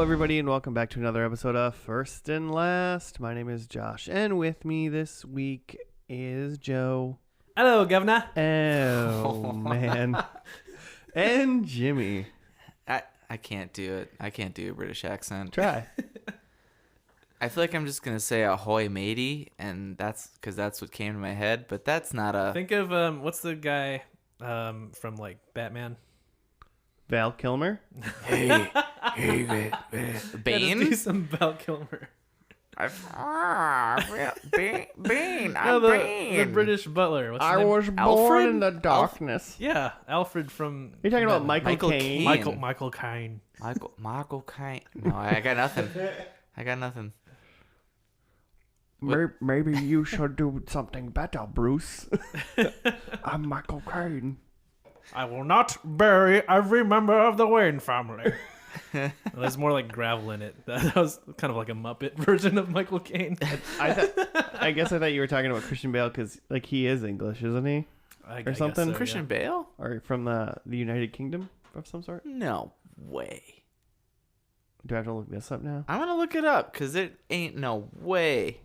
everybody, and welcome back to another episode of First and Last. My name is Josh, and with me this week is Joe. Hello, Governor. Oh, man. And Jimmy. I can't do it. I can't do a British accent. Try. I feel like I'm just going to say ahoy matey, and that's because that's what came to my head, but that's not a... Think of, what's the guy from, like, Batman? Val Kilmer. Hey, Bane? Yeah, just do some Val Kilmer. Bane, No, the British butler. What's his I name? was born Alfred? in the darkness. Yeah, Alfred from... You're talking about Batman. Michael Caine? Michael Caine. Michael Caine. No, I got nothing. Maybe you should do something better, Bruce. I'm Michael Caine. I will not bury every member of the Wayne family. Well, there's more like gravel in it. That was kind of like a Muppet version of Michael Caine. I guess I thought you were talking about Christian Bale because, like, he is English, isn't he? I Or something? guess so, Christian Bale? Or from the United Kingdom of some sort? No way. Do I have to look this up now? I'm going to look it up because it ain't no way.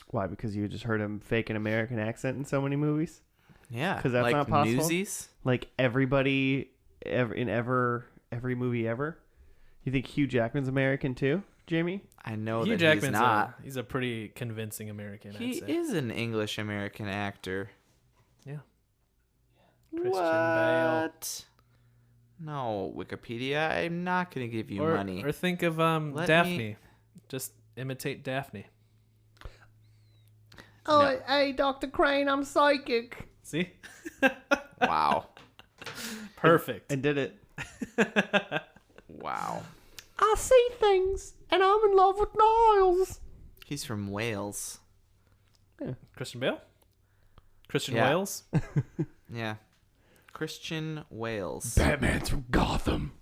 Why? Because you just heard him fake an American accent in so many movies? Yeah. 'Cause that's like not possible? Newsies? Like everybody in every movie ever? You think Hugh Jackman's American too, Jamie? I know Hugh that Jackman's he's not. he's a pretty convincing American. He I'd say. is an English-American actor. Yeah. Christian Bale. What? No, Wikipedia. I'm not going to give you Or, money. or think of Daphne. Just imitate Daphne. Oh, No. hey, Dr. Crane, I'm psychic. See? Wow. Perfect. I did it. Wow. I see things, and I'm in love with Niles. He's from Wales. Christian Bale? Christian Yeah. Wales? Yeah. Christian Wales. Batman's from Gotham.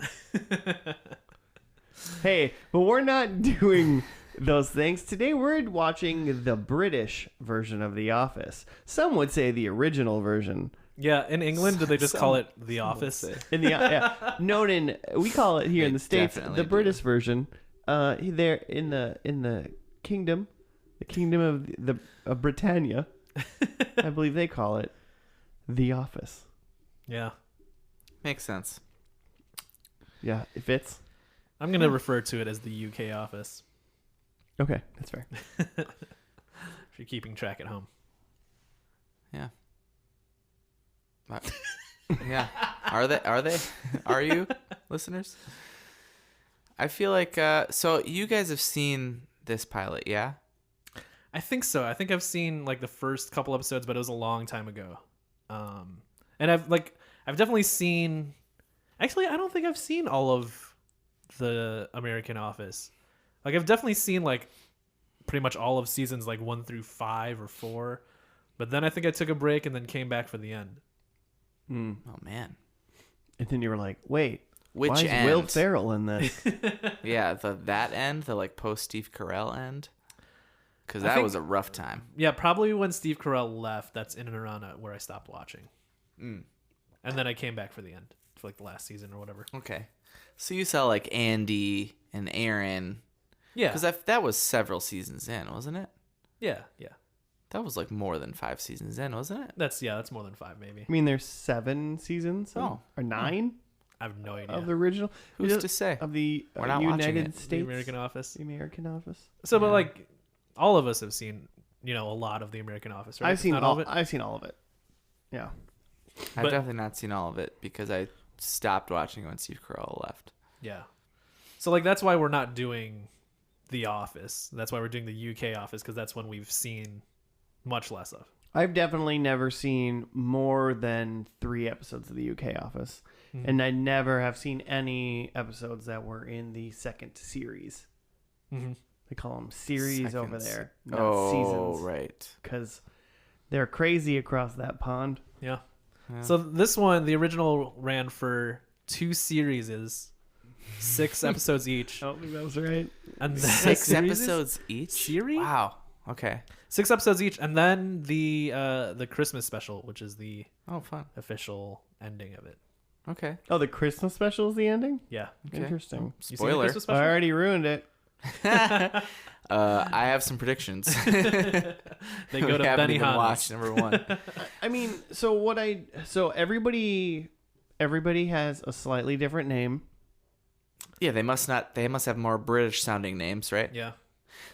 Hey, but we're not doing those things. Today we're watching the British version of The Office. Some would say the original version. Yeah, in England, do they just call it The Office? In the known in we call it here in They the States definitely the do. British version. There in the kingdom, of Britannia, I believe they call it The Office. Yeah. Makes sense. Yeah, it fits. I'm going to refer to it as the UK Office, Okay, that's fair. if you're keeping track at home. Yeah. Yeah. Are they? Are you, listeners? I feel like, so you guys have seen this pilot, yeah? I think so. I think I've seen like the first couple episodes, but it was a long time ago. And I've definitely seen. Actually, I don't think I've seen all of the American Office. Like I've definitely seen like pretty much all of seasons like 1 through 5 or 4, but then I think I took a break and then came back for the end. Oh, man. And then you were like, wait, Which why is end? Will Ferrell in this? Yeah, that end, the like post-Steve Carell end. Because I that think- was a rough time. Yeah, probably when Steve Carell left. That's in and around where I stopped watching, Mm. and then I came back for the end, for like the last season or whatever. Okay. So you saw like Andy and Aaron. Yeah, Because that was several seasons in, wasn't it? yeah. That was like more than 5 seasons in, wasn't it? That's more than 5 maybe. I mean, there's 7 seasons. Oh. Or 9 I have no idea. of the original. Who's to say? Of the We're not watching United it. States. The American Office. The American Office. So, but like, all of us have seen, a lot of the American Office, right? I've seen Not all of it. I've seen all of it. Yeah. I've But- definitely not seen all of it because I stopped watching when Steve Carell left. Yeah. So like that's why we're not doing The Office. That's why we're doing the UK Office, because that's one we've seen much less of. I've definitely never seen more than 3 episodes of the UK Office. Mhm. And I never have seen any episodes that were in the second series. Mm-hmm. They call them series over Seconds. there, not Oh, seasons. right. Because they're crazy across that pond. Yeah. Yeah. So this one, the original ran for 2 series, 6 episodes each. I don't think that was right. And then 6 series? episodes each? Series? Wow. Okay. 6 episodes each, and then the Christmas special, which is the Oh, fun. official ending of it. Okay. Oh, the Christmas special is the ending? Yeah. Okay. Interesting. You seen the Spoiler. Christmas I special? already ruined it. I have some predictions. They go to haven't even Benihana's. watched number 1. I mean, so everybody has a slightly different name. Yeah, they must have more British sounding names, right? Yeah.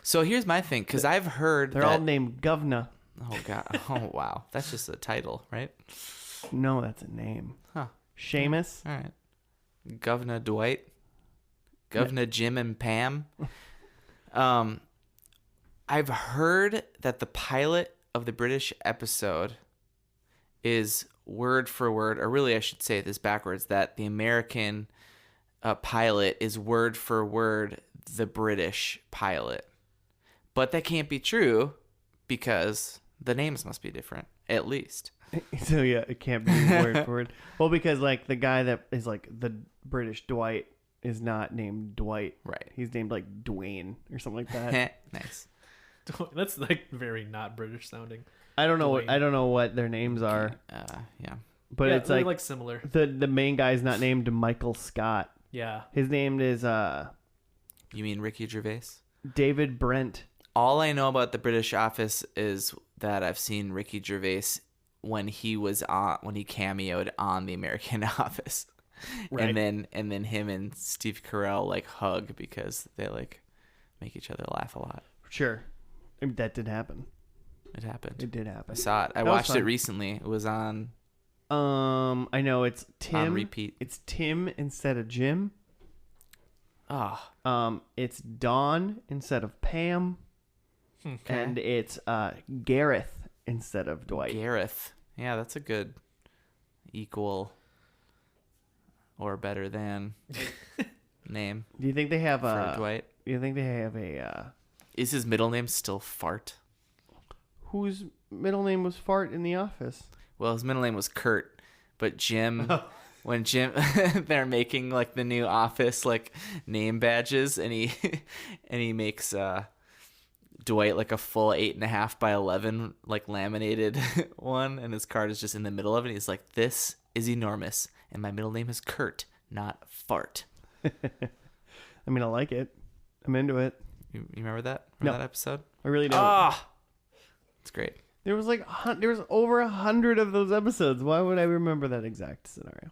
So here's my thing, because I've heard They're that. all named Govna. Oh god. Oh wow. That's just a title, right? No, that's a name. Huh. Seamus. All right. Governor Dwight. Governor Jim and Pam. I've heard that the pilot of the British episode is word for word, or really I should say this backwards, that the American pilot is word for word the British pilot. But that can't be true because the names must be different, at least. So yeah, it can't be word for word. Well, because like the guy that is like the British Dwight is not named Dwight. Right. He's named like Dwayne or something like that. Nice. That's like very not British sounding. I don't know. Dwayne. I don't know what their names are, Yeah. but Yeah, it's they're like similar. the main guy's not named Michael Scott. Yeah. His name is You mean Ricky Gervais? David Brent. All I know about the British Office is that I've seen Ricky Gervais when he cameoed on the American Office. Right. And then him and Steve Carell like hug because they like make each other laugh a lot. Sure, I mean, that did happen. It happened. It did I happen. saw it. I That was watched it fun. recently. It was on I know it's Tim. on repeat. It's Tim instead of Jim. Oh, It's Dawn instead of Pam, Okay. and it's Gareth instead of Dwight. Gareth. Yeah, that's a good equal or better than name Do you think they have for Dwight. Do you think they have a Is his middle name still Fart? whose middle name was Fart in The Office? Well, his middle name was Kurt, but Jim, when Jim, they're making like the new Office like name badges, and he makes Dwight like a full 8.5 by 11 like laminated one, and his card is just in the middle of it. He's like, "This is enormous, and my middle name is Kurt, not Fart." I mean, I like it. I'm into it. You remember that from No. that episode? I really don't. Ah, it's great. There was like there was over 100 of those episodes. Why would I remember that exact scenario?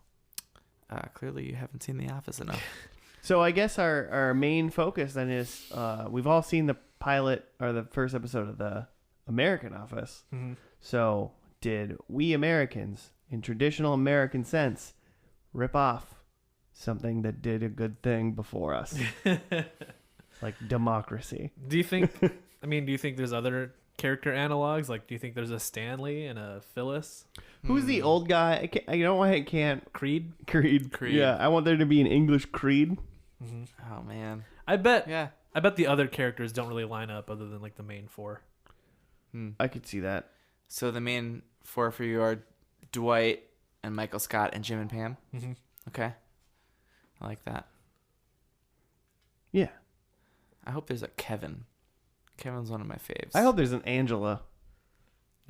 Clearly, you haven't seen The Office enough. So I guess our main focus then is we've all seen the pilot or the first episode of the American Office. Mm-hmm. So did we Americans, in traditional American sense, rip off something that did a good thing before us, like democracy? Do you think? I mean, do you think there's other character analogs? Like, do you think there's a Stanley and a Phyllis? Who's the old guy? I don't know why I can't. Creed? Creed. Creed. Yeah, I want there to be an English Creed. Oh man. I bet. Yeah. I bet the other characters don't really line up other than like the main four. I could see that. So the main four for you are Dwight and Michael Scott and Jim and Pam. Mm-hmm. Okay. I like that. Yeah. I hope there's a Kevin. Kevin's one of my faves. I hope there's an Angela.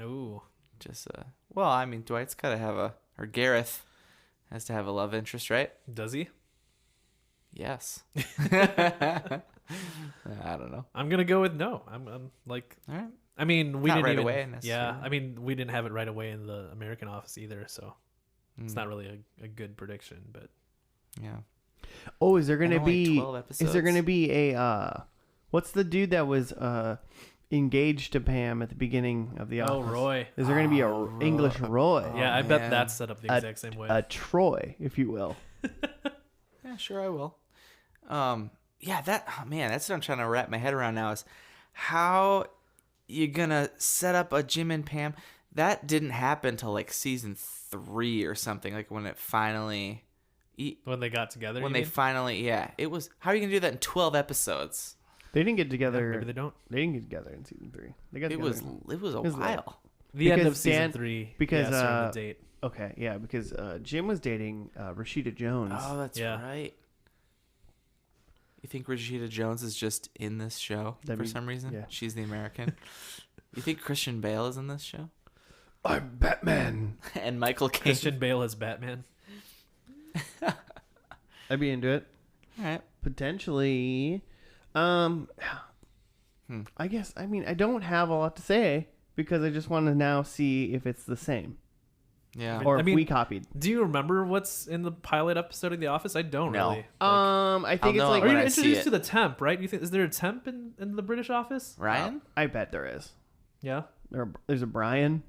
Ooh. Just well, I mean, Dwight's got to have or Gareth has to have a love interest, right? Does he? Yes. I don't know. I'm gonna go with no. I'm like. All right. I mean, we Not didn't right even, away, Yeah, necessarily. I mean, we didn't have it right away in the American Office either, so it's Mm. not really a good prediction. But Yeah. Oh, is there And gonna only be? 12 Is there episodes. gonna be a? What's the dude that was engaged to Pam at the beginning of the oh, Office? Roy. Is there gonna be a Roy. English Roy? Yeah, I man. bet that's set up the exact same way. A Troy, if you will. Yeah, sure I will. Yeah, that's what I'm trying to wrap my head around now is how you gonna set up a Jim and Pam. That didn't happen till like season 3 or something. Like when it finally, when they got together. when you they mean? finally, yeah, it was. How are you gonna do that in 12 episodes? They didn't get together. Maybe they don't. They didn't get together in season 3. They got It together. was a was late. while. The end Because of season Dan- 3. because, yeah, starting the date. Okay, yeah, because Jim was dating Rashida Jones. Oh, that's Yeah. right. You think Rashida Jones is just in this show That'd for be- some reason? yeah. She's the American. You think Christian Bale is in this show? I'm Batman. And Michael Caine. Christian Bale as Batman. I'd be into it. All right. Potentially. I guess, I mean, I don't have a lot to say because I just want to now see if it's the same. Yeah. Or I if mean, we copied. Do you remember what's in the pilot episode of The Office? I don't No. really. I think it's know like... Are when you I see introduced it. to the temp, right? You think is there a temp in the British Office? Ryan? I bet there is. Yeah. There's a Brian.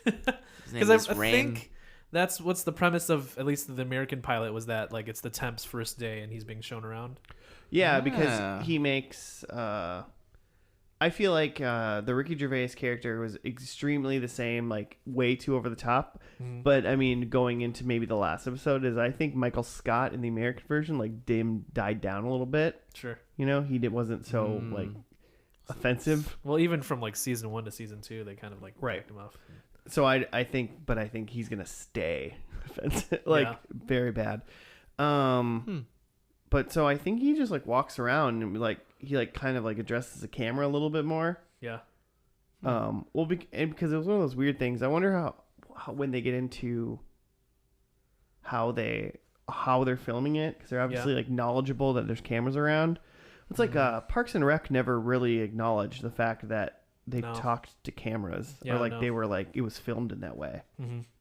His name Because is I Rain. think that's what's the premise of at least the American pilot was that like it's the temp's first day and he's being shown around. Yeah, Ah. because he makes... I feel like the Ricky Gervais character was extremely the same, like way too over the top. Mhm. But I mean, going into maybe the last episode is I think Michael Scott in the American version like died down a little bit. Sure. You know, wasn't so like offensive. Well, even from like season 1 to season 2, they kind of like Right. picked him off. So I think he's gonna stay offensive, like Yeah. very bad. But so I think he just like walks around and like he like kind of like addresses the camera a little bit more. Yeah. Well, because it was one of those weird things. I wonder how when they get into how they're filming it, because they're obviously like knowledgeable that there's cameras around. It's like Parks and Rec never really acknowledged the fact that they talked to cameras, or like they were like it was filmed in that way,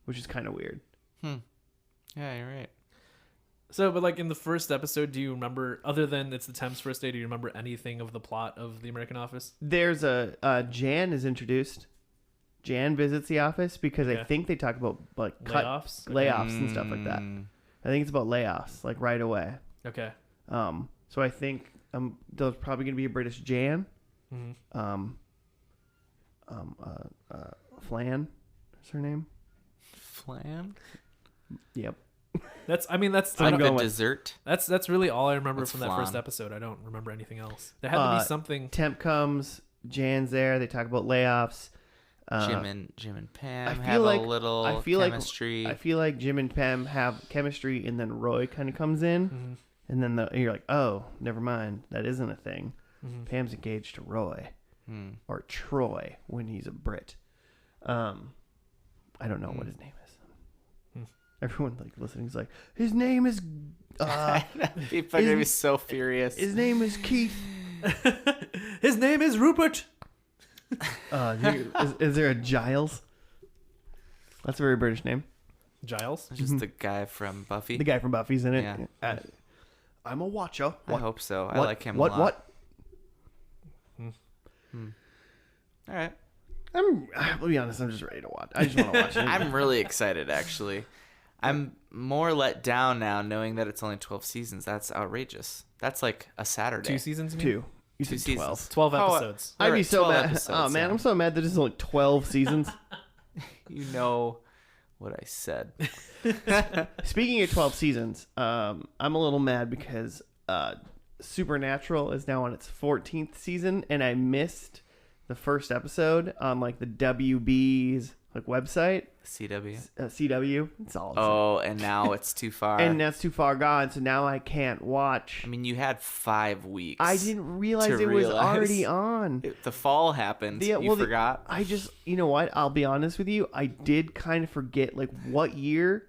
which is kind of weird. Yeah, you're right. So, but like in the first episode, do you remember, other than it's the temp's first day, do you remember anything of the plot of the American Office? There's Jan is introduced. Jan visits the office because I think they talk about like Layoffs? layoffs and stuff like that. I think it's about layoffs like right away. Okay. So I think there's probably gonna be a British Jan. Flan is her name. Flan? Yep. That's Like I'm a going with- dessert? that's really all I remember What's from that flan? first episode. I don't remember anything else. There had to be something. Temp comes. Jan's there. They talk about layoffs. Jim and Pam I feel have like a little chemistry. I feel like Jim and Pam have chemistry, and then Roy kind of comes in, and then you're like, oh, never mind, that isn't a thing. Pam's engaged to Roy, or Troy when he's a Brit. I don't know what his name is. Everyone like listening is like, his name is. People are gonna be so furious. His name is Keith. His name is Rupert. Is there a Giles? That's a very British name. Giles? Just the guy from Buffy. The guy from Buffy's in it. Yeah. I'm a watcher. I hope so. I What? like him What? a lot. What? All right. I'll be honest. I'm just ready to watch. I just want to watch it. I'm really excited, actually. I'm more let down now knowing that it's only 12 seasons. That's outrageous. That's like a Saturday. 2 seasons? You mean? two. You Two said 12. seasons. 12 Oh, episodes. I'd be right, so 12 mad. episodes, Oh man, yeah. I'm so mad that it's only 12 seasons. You know what I said. Speaking of 12 seasons, I'm a little mad because Supernatural is now on its 14th season, and I missed the first episode on like the WB's like website. CW. CW. It's all. Oh, and now it's too far. And that's too far gone, so now I can't watch. I mean, you had 5 weeks. I didn't realize to it was realize. already on. The fall happened. You forgot. I just, you know what? I'll be honest with you. I did kind of forget like what year,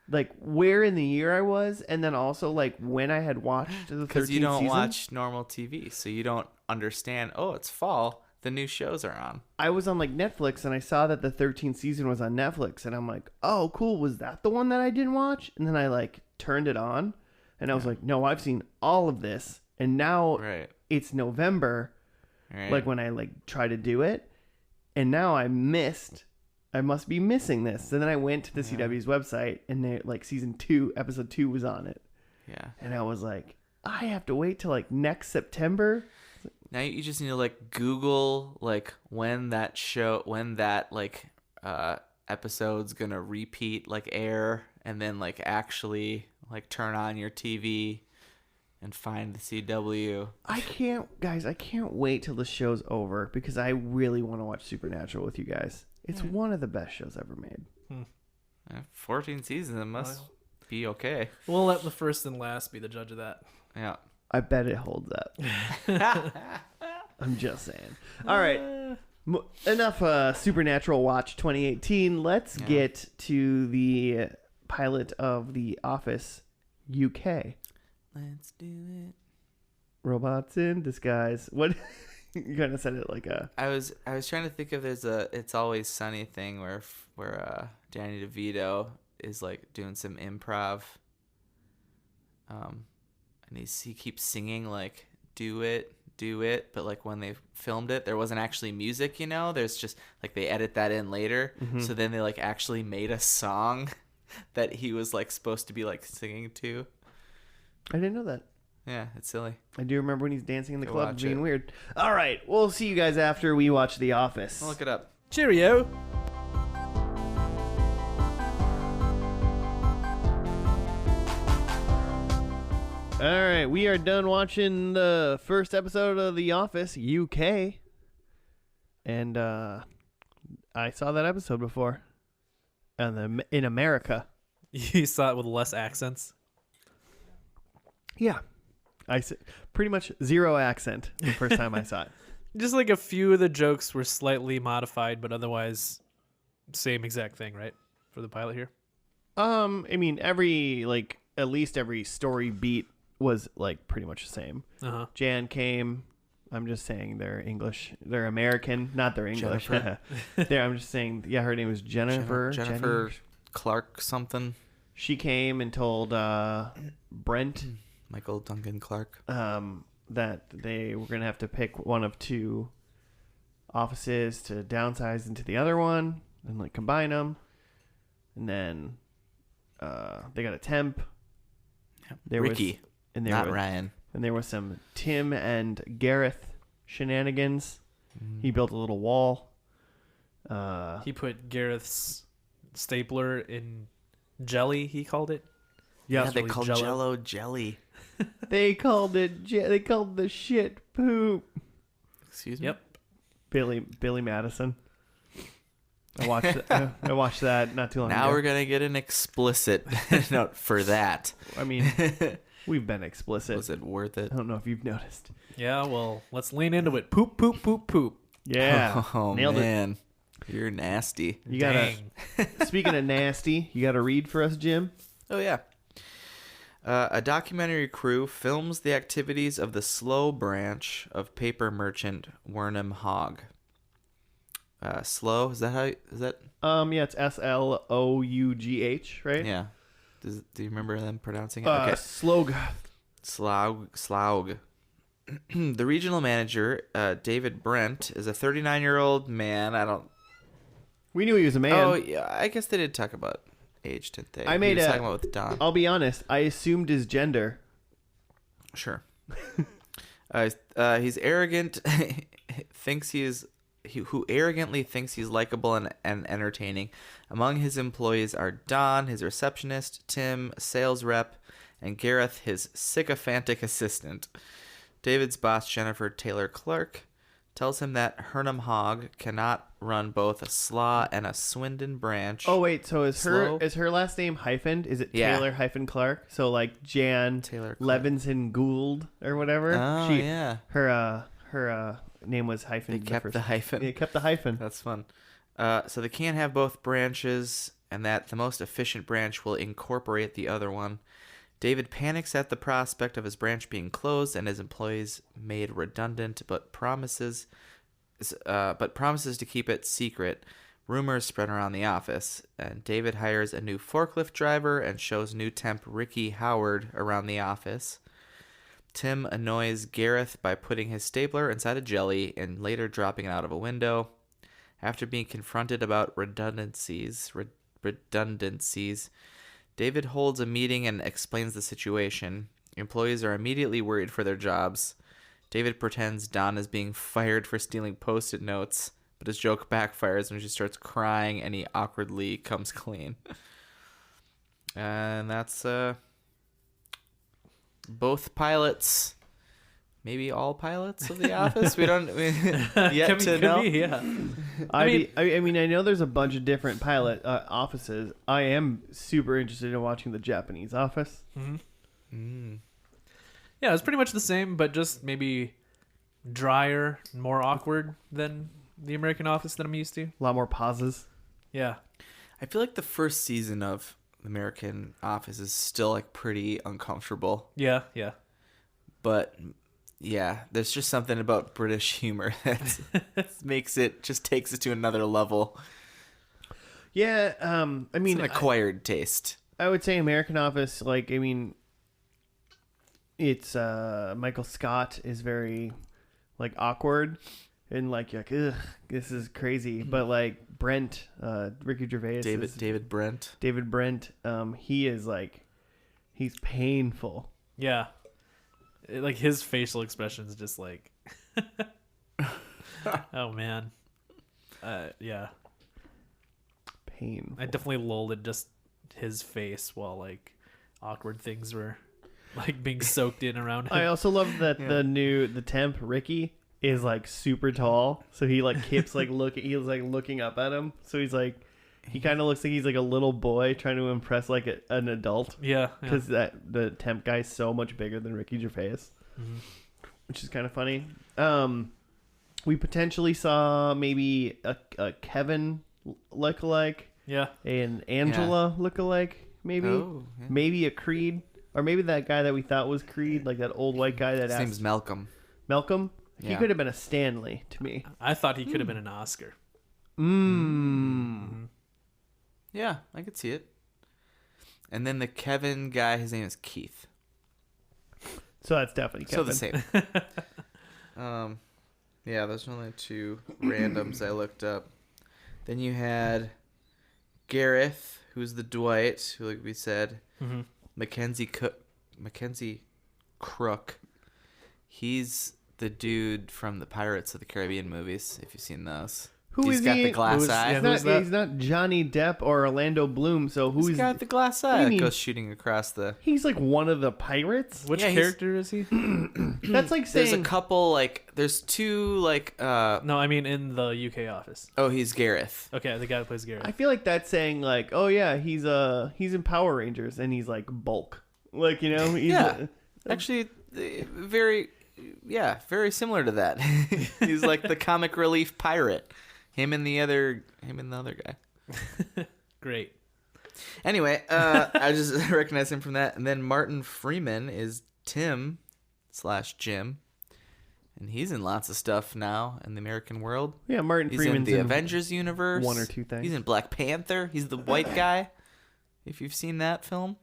like where in the year I was, and then also like when I had watched the 13th Because you don't season. watch normal TV, so you don't understand. Oh, it's fall. The new shows are on. I was on like Netflix and I saw that the 13th season was on Netflix, and I'm like, oh, cool. Was that the one that I didn't watch? And then I like turned it on, and I was like, no, I've seen all of this, and now it's November. Right. Like when I like try to do it, and now I must be missing this. So then I went to the CW's website, and they like season 2 episode 2 was on it. Yeah. And I was like, I have to wait till like next September. Now you just need to like Google like when that like episode's gonna repeat like air, and then like actually like turn on your TV and find the CW. I can't wait till the show's over because I really want to watch Supernatural with you guys. It's one of the best shows ever made. 14 seasons, it must be okay. We'll let the first and last be the judge of that. Yeah. I bet it holds up. I'm just saying. All right. Enough Supernatural Watch 2018. Let's get to the pilot of The Office UK. Let's do it. Robots in disguise. What? You kind of said it like a. I was trying to think if there's a It's Always Sunny thing where Danny DeVito is like doing some improv. And he keeps singing like do it, but like when they filmed it, there wasn't actually music, you know? There's just like they edit that in later. Mm-hmm. So then they like actually made a song that he was like supposed to be like singing to. I didn't know that. Yeah, it's silly. I do remember when he's dancing in the Go club watch being it. weird. All right, we'll see you guys after we watch The Office. I'll look it up. Cheerio. All right, we are done watching the first episode of The Office UK, and I saw that episode before, and in America. You saw it with less accents. Yeah, pretty much zero accent the first time I saw it. Just like a few of the jokes were slightly modified, but otherwise, same exact thing, right? For the pilot here. I mean, at least every story beat was like pretty much the same. Uh-huh. Jan came. I'm just saying they're English. They're American, not they're English. Jennifer. I'm just saying. Yeah, her name was Jennifer. Jennifer Clark something. She came and told Brent Michael Duncan Clark. that they were gonna have to pick one of two offices to downsize into the other one and like combine them. And then they got a temp. There Ricky, not Ryan. And there was some Tim and Gareth shenanigans. He built a little wall. He put Gareth's stapler in jelly, he called it. Yeah, It's they really called Jell-O. Jello jelly. They called it. They called the shit poop. Excuse me. Yep. Billy Madison. I watched that not too long ago. Now we're gonna get an explicit note for that. I mean, we've been explicit. Was it worth it? I don't know if you've noticed. Yeah, well, let's lean into it. Poop, poop, poop, poop. Yeah. Oh Nailed it. man, you're nasty. You gotta. Dang. Speaking of nasty, you gotta read for us, Jim. Oh yeah. A documentary crew films the activities of the slow branch of paper merchant Wernham Hogg. Slow, is that? Yeah, it's SLOUGH, right? Yeah. Do you remember them pronouncing it? Okay. Slog. Slaug. The regional manager, David Brent, is a 39-year-old man. We knew he was a man. Oh, yeah. I guess they did talk about age, didn't they? I made he was a- talking about with Don. I'll be honest. I assumed his gender. Sure. He's arrogant. Who arrogantly thinks he's likable and entertaining. Among his employees are Don, his receptionist, Tim, sales rep, and Gareth, his sycophantic assistant. David's boss, Jennifer Taylor Clark, tells him that Wernham Hogg cannot run both a Slaw and a Swindon branch. Oh wait, so is Slow? her last name hyphened? Is it Yeah. Taylor hyphen Clark? So like Jan Taylor Clark. Levinson Gould or whatever. Oh, yeah. Her name was hyphen. They kept the hyphen. They kept the hyphen. That's fun. So they can't have both branches, and that the most efficient branch will incorporate the other one. David panics at the prospect of his branch being closed and his employees made redundant, but promises to keep it secret. Rumors spread around the office, and David hires a new forklift driver and shows new temp Ricky Howard around the office. Tim annoys Gareth by putting his stapler inside a jelly and later dropping it out of a window. After being confronted about redundancies, David holds a meeting and explains the situation. Employees are immediately worried for their jobs. David pretends Don is being fired for stealing Post-it notes, but his joke backfires when she starts crying and he awkwardly comes clean. And that's both pilots, maybe all pilots of The Office. We don't yet to know. Be, yeah. I mean, I know there's a bunch of different pilot offices. I am super interested in watching the Japanese office. Mm-hmm. Yeah, it's pretty much the same, but just maybe drier, more awkward than the American Office that I'm used to. A lot more pauses. Yeah. I feel like the first season of American Office is still like pretty uncomfortable. Yeah. But yeah, there's just something about British humor that makes it, just takes it to another level. Yeah, I mean, It's an acquired taste. I would say American Office, like, I mean, it's Michael Scott is very like awkward and like you're like, ugh, this is crazy. But like Brent, Ricky Gervais, David Brent. David Brent, he is like, he's painful. Yeah. Like his facial expressions just like oh man. Yeah. Painful. I definitely lulled at just his face while like awkward things were like being soaked in around him. I also love that the temp Ricky is like super tall, so he like keeps like he's like looking up at him, so he's like, he kind of looks like he's like a little boy trying to impress like an adult. Yeah. Because the temp guy's so much bigger than Ricky Gervais, which is kind of funny. We potentially saw maybe a Kevin lookalike, an Angela lookalike, maybe, maybe a Creed, or maybe that guy that we thought was Creed, like that old white guy that His name's Malcolm. Malcolm. Yeah. He could have been a Stanley to me. I thought he could have been an Oscar. Yeah, I could see it. And then the Kevin guy, his name is Keith. So that's definitely Kevin. So the same. Yeah, those are only two randoms I looked up. Then you had Gareth, who's the Dwight, who, like we said, Mackenzie Crook. He's the dude from the Pirates of the Caribbean movies, if you've seen those. He's got the glass eye. He's not Johnny Depp or Orlando Bloom. So He's got the glass eye that goes shooting across the... He's like one of the pirates? Which character is he? That's like saying... There's a couple, like... There's two, like... No, I mean in the UK office. Oh, he's Gareth. Okay, the guy who plays Gareth. I feel like that's saying like, oh yeah, he's in Power Rangers and he's like Bulk. Like, you know? He's Actually, very similar to that. He's like the comic relief pirate. Him and the other guy. Great. Anyway, I just recognize him from that. And then Martin Freeman is Tim/Jim. And he's in lots of stuff now in the American world. Yeah, Martin Freeman's in the Avengers universe. One or two things. He's in Black Panther. He's the white guy. If you've seen that film.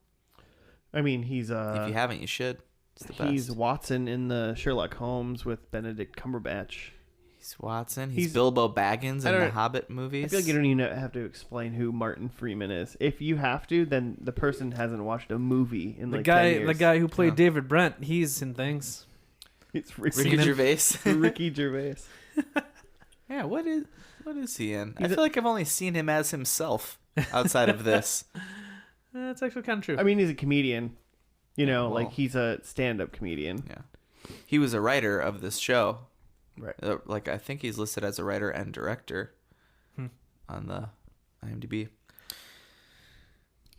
I mean, he's... if you haven't, you should. It's the best. He's Watson in the Sherlock Holmes with Benedict Cumberbatch. He's Watson. He's Bilbo Baggins in the Hobbit movies. I feel like you don't even have to explain who Martin Freeman is. If you have to, then the person hasn't watched a movie in like 10 years. The guy who played David Brent, he's in things. It's Ricky Gervais. Ricky Gervais. Yeah, what is he in? I feel like I've only seen him as himself outside of this. That's actually kind of true. I mean, he's a comedian. You know, like he's a stand-up comedian. Yeah. He was a writer of this show. Right. Like, I think he's listed as a writer and director on the IMDb.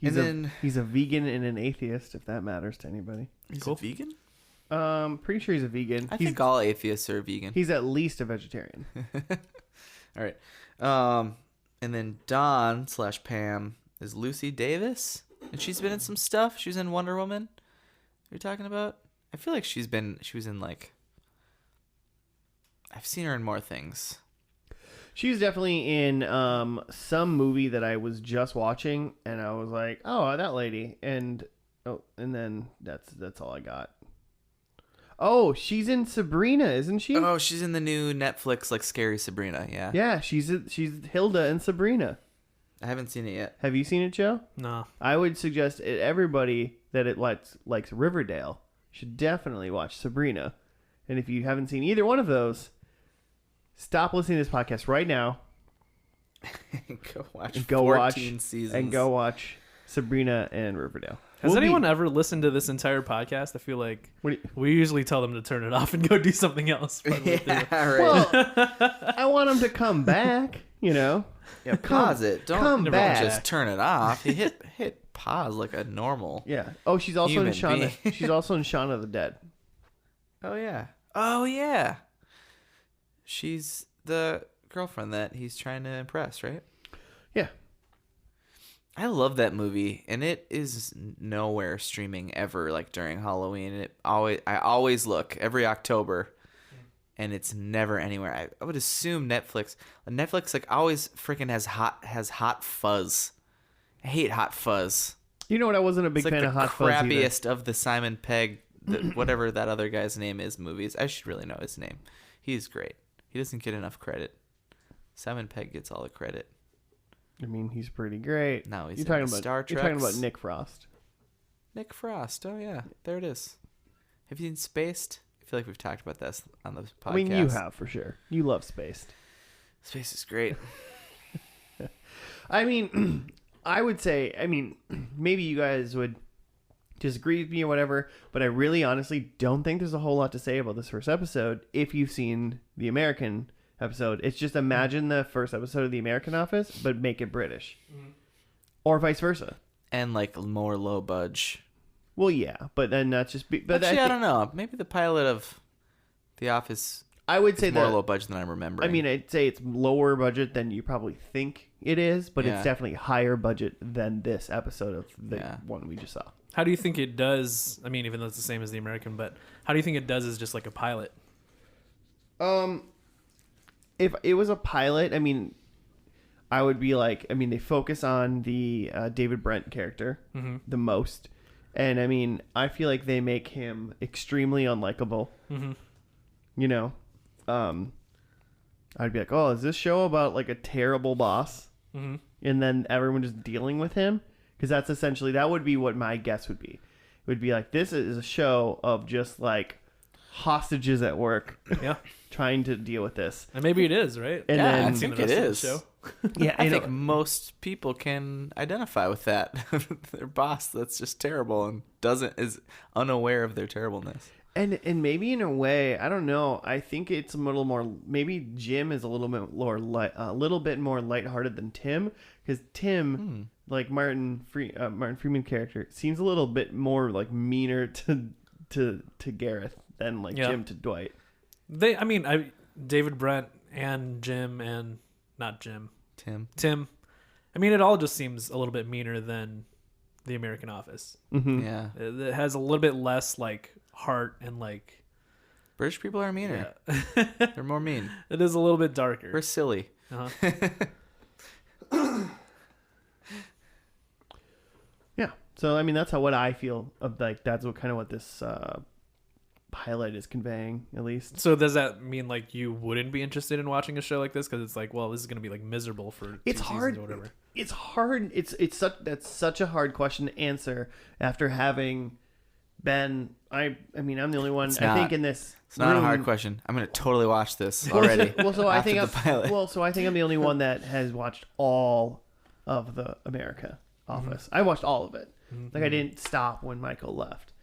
He's a vegan and an atheist, if that matters to anybody. He's a vegan? Pretty sure he's a vegan. I think all atheists are vegan. He's at least a vegetarian. All right. And then Dawn/Pam is Lucy Davis. And she's been in some stuff. She was in Wonder Woman. You're talking about? I feel like she was in like... I've seen her in more things. She was definitely in some movie that I was just watching, and I was like, "Oh, that lady," and then that's all I got. Oh, she's in Sabrina, isn't she? Oh, she's in the new Netflix like Scary Sabrina. Yeah. Yeah, she's Hilda in Sabrina. I haven't seen it yet. Have you seen it, Joe? No. I would suggest everybody that likes Riverdale should definitely watch Sabrina, and if you haven't seen either one of those, stop listening to this podcast right now. Go watch 14 seasons. And go watch Sabrina and Riverdale. Has anyone ever listened to this entire podcast? I feel like we usually tell them to turn it off and go do something else. Yeah, right. Well, I want them to come back, you know. Yeah, pause it. Don't just turn it off. You hit pause like a normal. Yeah. Oh, she's also in human Shaun. She's also in Shaun of the Dead. Oh yeah. She's the girlfriend that he's trying to impress, right? Yeah. I love that movie, and it is nowhere streaming ever. Like during Halloween, I always look every October, and it's never anywhere. I would assume Netflix. Netflix like always freaking has Hot Fuzz. I hate Hot Fuzz. You know what? I wasn't a big fan of Hot Fuzz either. The crappiest of the Simon Pegg, whatever that other guy's name is, movies. I should really know his name. He's great. He doesn't get enough credit. Simon Pegg gets all the credit. I mean, he's pretty great. No, he's you're talking about Star Trek. You're talking about Nick Frost. Nick Frost. Oh yeah, there it is. Have you seen Spaced? I feel like we've talked about this on the podcast. I mean, you have for sure. You love Spaced. Spaced is great. I mean, I would say, maybe you guys would disagree with me or whatever, but I really honestly don't think there's a whole lot to say about this first episode if you've seen the American episode. It's just imagine the first episode of The American Office, but make it British. Mm-hmm. Or vice versa. And like more low budge. Well, yeah, but then that's just... But actually, I don't know. Maybe the pilot of The Office... I would say more low budget than I remember. I mean, I'd say it's lower budget than you probably think it is, but it's definitely higher budget than this episode of the one we just saw. How do you think it does? I mean, even though it's the same as the American, but how do you think it does as just like a pilot? If it was a pilot, I mean, I would be like, I mean, they focus on the David Brent character the most. And I mean, I feel like they make him extremely unlikable. Mm-hmm. You know, I'd be like, oh, is this show about like a terrible boss? Mm-hmm. And then everyone just dealing with him? Because that's essentially, that would be what my guess would be. It would be like, this is a show of just like hostages at work. Yeah. Trying to deal with this. And maybe it is, right? And yeah, then, I think it is. Show. Yeah, I think most people can identify with that. Their boss that's just terrible and is unaware of their terribleness. And maybe in a way, I don't know. I think it's a little more. Maybe Jim is a little bit more lighthearted than Tim, because Tim, like Martin Freeman character, seems a little bit more like meaner to Gareth than like Jim to Dwight. David Brent and Jim and not Jim. Tim. I mean, it all just seems a little bit meaner than the American Office. Mm-hmm. Yeah. It has a little bit less like heart and like. British people are meaner. Yeah. They're more mean. It is a little bit darker. We're silly. Uh-huh. Yeah. So I mean, that's what I feel of. Like that's what this pilot is conveying, at least. So does that mean like you wouldn't be interested in watching a show like this because it's like, well, this is going to be like miserable for it's 2 hard seasons or whatever? It's hard. That's such a hard question to answer after having been. I mean, I'm the only one. I think in this. It's not a hard question. I'm going to totally watch this already. So I think I'm the only one that has watched all of the America Office. Mm-hmm. I watched all of it. Mm-hmm. Like I didn't stop when Michael left.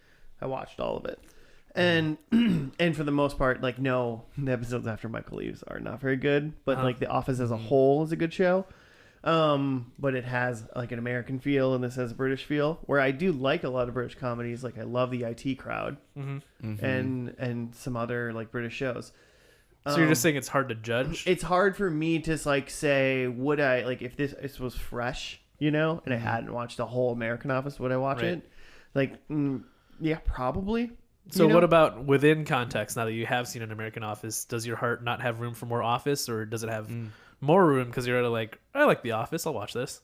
I watched all of it. And and for the most part, like, no, the episodes after Michael leaves are not very good. But like The Office as a whole is a good show. But it has like an American feel and this has a British feel. Where I do like a lot of British comedies. Like I love the IT Crowd and some other like British shows. So you're just saying it's hard to judge? It's hard for me to like say, would I, like, if this was fresh, you know, and I hadn't watched the whole American Office, would I watch it? Like, yeah, probably. So what about within context, now that you have seen an American Office, does your heart not have room for more Office, or does it have more room because you're like, I like The Office, I'll watch this?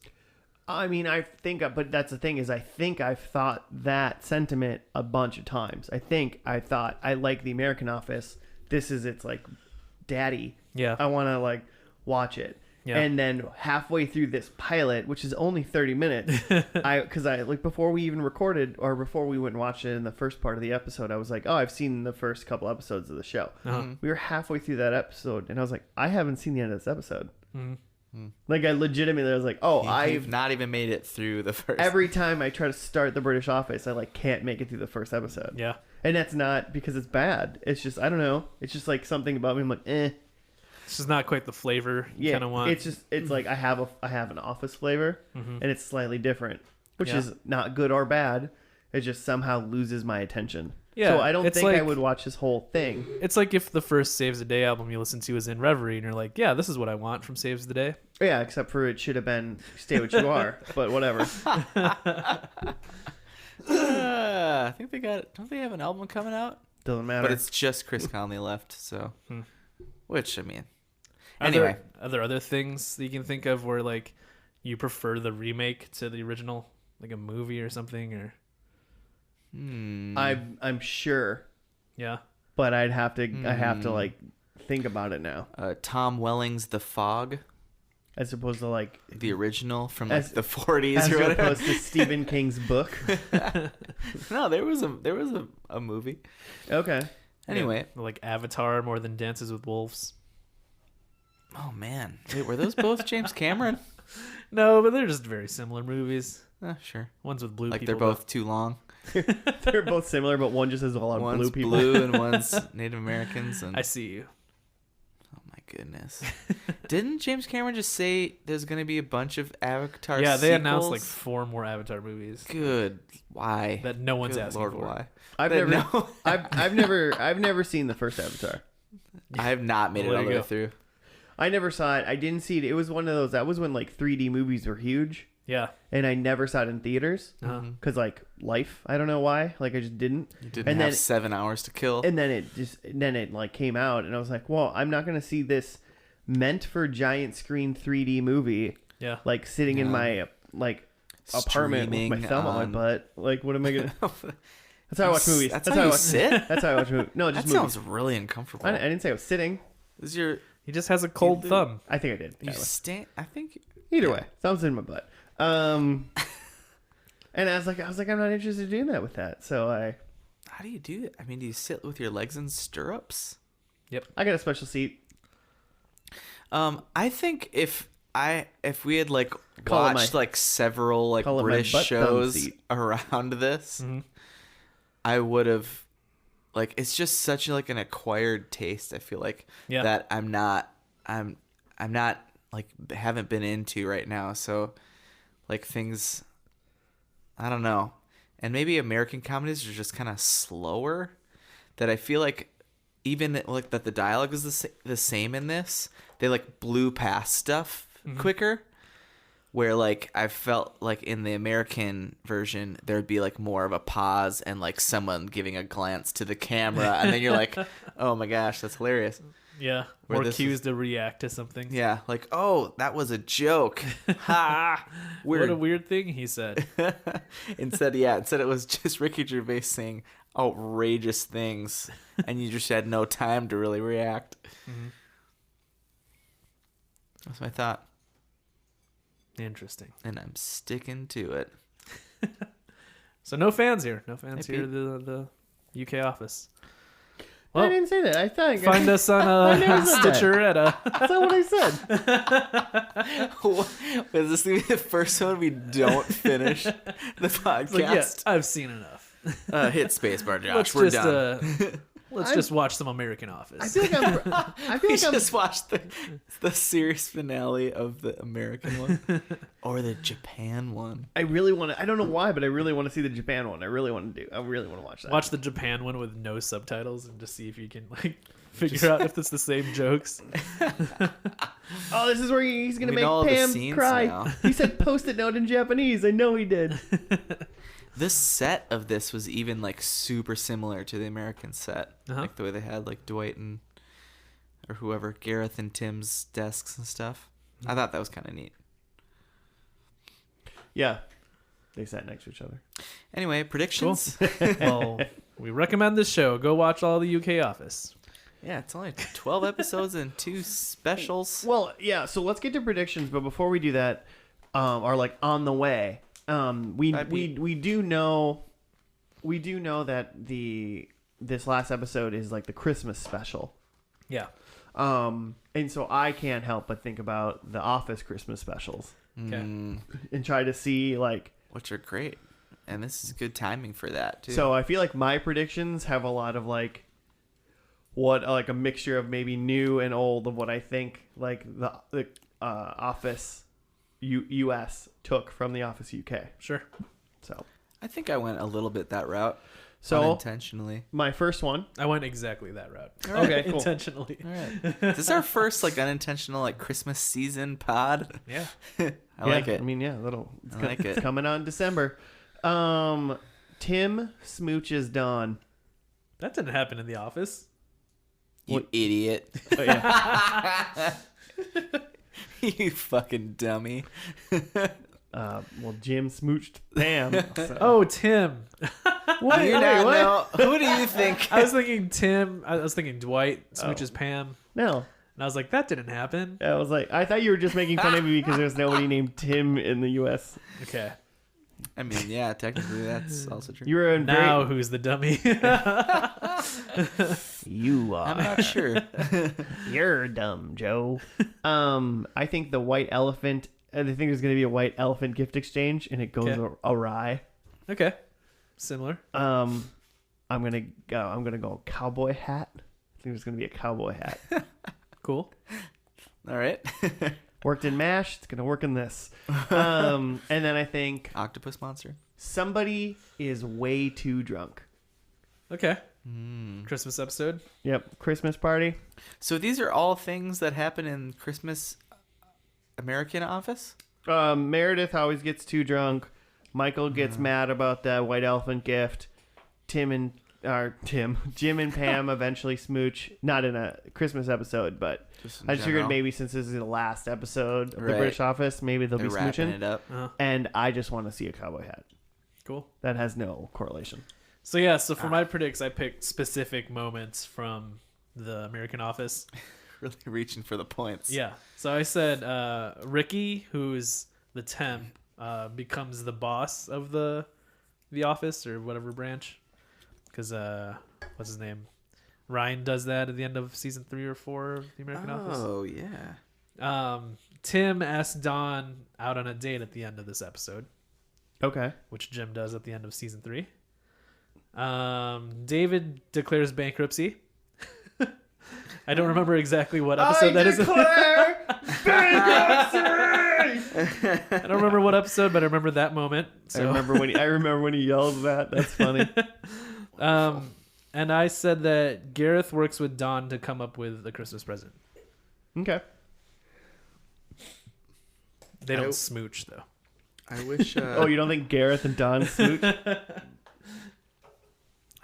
I mean, I think, but that's the thing is I think I've thought that sentiment a bunch of times. I thought, I like The American Office. This is its like daddy. Yeah. I want to like watch it. Yeah. And then halfway through this pilot, which is only 30 minutes, because I like before we even recorded or before we went and watched it in the first part of the episode, I was like, oh, I've seen the first couple episodes of the show. We were halfway through that episode, and I was like, I haven't seen the end of this episode. Like I legitimately was like, oh, I've not even made it through the first. Every time I try to start the British Office, I like can't make it through the first episode. Yeah, and that's not because it's bad. It's just I don't know. It's just like something about me. I'm like, eh. It's just not quite the flavor you kind of want. It's like I have an Office flavor, and it's slightly different, which is not good or bad. It just somehow loses my attention. Yeah, So I don't it's think I like- would watch this whole thing. It's like if the first Saves the Day album you listen to is in Reverie, and you're like, yeah, this is what I want from Saves the Day. Yeah, except for it should have been Stay What You Are, but whatever. I think they got. Don't they have an album coming out? Doesn't matter. But it's just Chris Conley left. So, which I mean, Are anyway, are there other things that you can think of where like you prefer the remake to the original, like a movie or something, or I'm sure, yeah, but I have to like think about it now, Tom Welling's The Fog, as opposed to like the original from As- like the 40s as or whatever. opposed to Stephen King's book. No, there was a movie. Okay. Anyway, like Avatar more than Dances with Wolves. oh man, wait, were those both James Cameron? No, but they're just very similar movies. Sure. One's with blue Like people. they're both too long. They're both similar, but one just has a lot of One's blue people. blue and one's Native Americans. And I see you. oh my goodness, didn't James Cameron just say there's gonna be a bunch of Avatar? Yeah, they announced like sequels? 4 more Avatar movies Good. Why? that no one's Good asking Lord, for. why? I've That never, no- I've never seen the first Avatar. I have not made it There all you the way go. through. I never saw it. I didn't see it. It was one of those. That was when like 3D movies were huge, Yeah. and I never saw it in theaters Uh-huh. because like life. I don't know why. Like I just didn't. You didn't And have then- 7 hours to kill. And then it like came out, and I was like, well, I'm not gonna see this meant for giant screen 3D movie Yeah. like sitting in Yeah. my like apartment with my Streaming thumb on my on- butt. Like, what am I gonna? That's how I watch movies. That's how how I you watch. sit? That's how I watch movies. No, just That movies. sounds really uncomfortable. I didn't say I was sitting. This is your He just has a cold do- thumb. I think I did. you Kinda. stand. I think. Either yeah. way, thumbs in my butt. And I was like, I'm not interested in doing that with that. So How do you do it? I mean, do you sit with your legs in stirrups? I got a special seat. I think if we had like Call it watched my- like several like call it my British butt thumb shows seat. around this, Mhm. I would have like it's just such like an acquired taste. I feel like Yeah. that I'm not like haven't been into right now. So like things, I don't know, and maybe American comedies are just kind of slower. That I feel like even like that the dialogue is the same in this. They like blew past stuff quicker. Where like I felt like in the American version there'd be like more of a pause and like someone giving a glance to the camera and then you're like, oh my gosh, that's hilarious. Yeah. Where More this cues is- to react to something. Yeah, like oh that was a joke. Ha! What Weird. a weird thing he said. instead it was just Ricky Gervais saying outrageous things and you just had no time to really react. That's my thought, Interesting. and I'm sticking to it. So no fans here. No fans Hey, here. The UK office. I Well, didn't say that. I thought. find us on never said Stitcher at a. That's not what I said. Is this gonna be the first one we don't finish the podcast? Like, yes, I've seen enough. Hit spacebar, Josh. Let's We're just done. let's I'm- just watch some American I Office. feel like I feel We like I'm. just watched the series finale of the American one or the Japan one. I really want to. I don't know why, but I really want to see the Japan one. I really want to watch that. Watch the Japan one with no subtitles and just see if you can like figure out if it's the same jokes. Oh, this is where he's gonna We know all make the Pam scenes cry. now. He said "post-it note" in Japanese. I know he did. The set of this was even like super similar to the American set, Uh-huh. like the way they had like Dwight and or whoever, Gareth and Tim's desks and stuff. I thought that was kind of neat. Yeah, they sat next to each other. Anyway, predictions. Well, we recommend this show. Go watch all the UK Office. Yeah, it's only 12 episodes and 2 specials. Well, yeah. So let's get to predictions, but before we do that, are like on the way. We do know that this last episode is like the Christmas special. Yeah. And so I can't help but think about the Office Christmas specials Okay. and try to see like. Which are great. And this is good timing for that, too. So I feel like my predictions have a lot of like a mixture of maybe new and old of what I think like the Office US took from the Office UK. Sure. So I think I went a little bit that route. So unintentionally. my first one. I went exactly that route. Okay, cool. Intentionally. All right. This is our first like unintentional like Christmas season pod. Yeah. I like it. I mean, yeah, I like it's it. coming on December. Tim smooches Dawn. That didn't happen in The Office. You idiot. Oh, yeah. You fucking dummy. Well, Jim smooched Pam. So. Oh, Tim. What? Do you Wait, not what? know? Who do you think? I was thinking Tim. I was thinking Dwight smooches Pam. No. And I was like, that didn't happen. I was like, I thought you were just making fun of me because there's nobody named Tim in the U.S. Okay. I mean, yeah, technically that's also true. You were in Now who's the dummy? You I'm are. not sure. You're dumb, Joe. I think the white elephant. I think there's going to be a white elephant gift exchange, and it goes Okay. awry. Okay. Similar. I'm gonna go cowboy hat. I think there's gonna be a cowboy hat. Cool. All right. Worked in MASH. It's gonna work in this. And then I think Octopus monster. somebody is way too drunk. Okay. Christmas episode. Yep, Christmas party. So these are all things that happen in Christmas American Office? Meredith always gets too drunk. Michael gets mad about the white elephant gift. Jim and Pam eventually smooch. Not in a Christmas episode, but I just figured maybe since this is the last episode of the Right. British Office, maybe they'll They're be wrapping smooching. it up. And I just want to see a cowboy hat. Cool. That has no correlation. So yeah, so for my predicts, I picked specific moments from the American Office. Really reaching for the points. Yeah. So I said Ricky, who's the temp, becomes the boss of the office or whatever branch. Because what's his name? Ryan does that at the end of season 3 or 4 of the American Office. Oh, yeah. Tim asks Dawn out on a date at the end of this episode, Okay. which Jim does at the end of season 3. David declares bankruptcy. I don't remember exactly what episode that is. I don't remember what episode, but I remember that moment. So. I remember when he yells that. That's funny. And I said that Gareth works with Dawn to come up with a Christmas present. Okay. They don't smooch though. I wish. Oh, you don't think Gareth and Don smooch?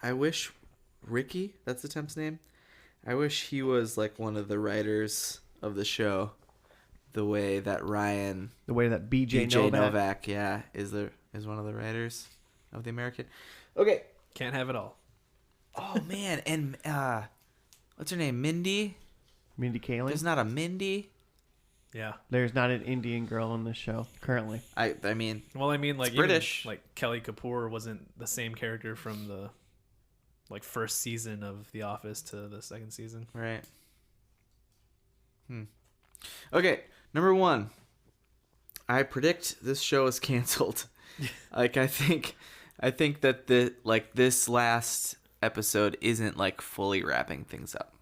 I wish Ricky, that's the temp's name. I wish he was like one of the writers of the show. The way that Ryan, The way that BJ Novak, yeah, is one of the writers of the American. Okay. Can't have it all. Oh man, and what's her name? Mindy? Mindy Kaling. There's not a Mindy. Yeah. There's not an Indian girl in this show currently. I mean, Well, I mean, like It's British. even, like Kelly Kapoor wasn't the same character from the like first season of The Office to the second season. right. Okay, number 1. I predict this show is canceled. Like I think that this last episode isn't like fully wrapping things up.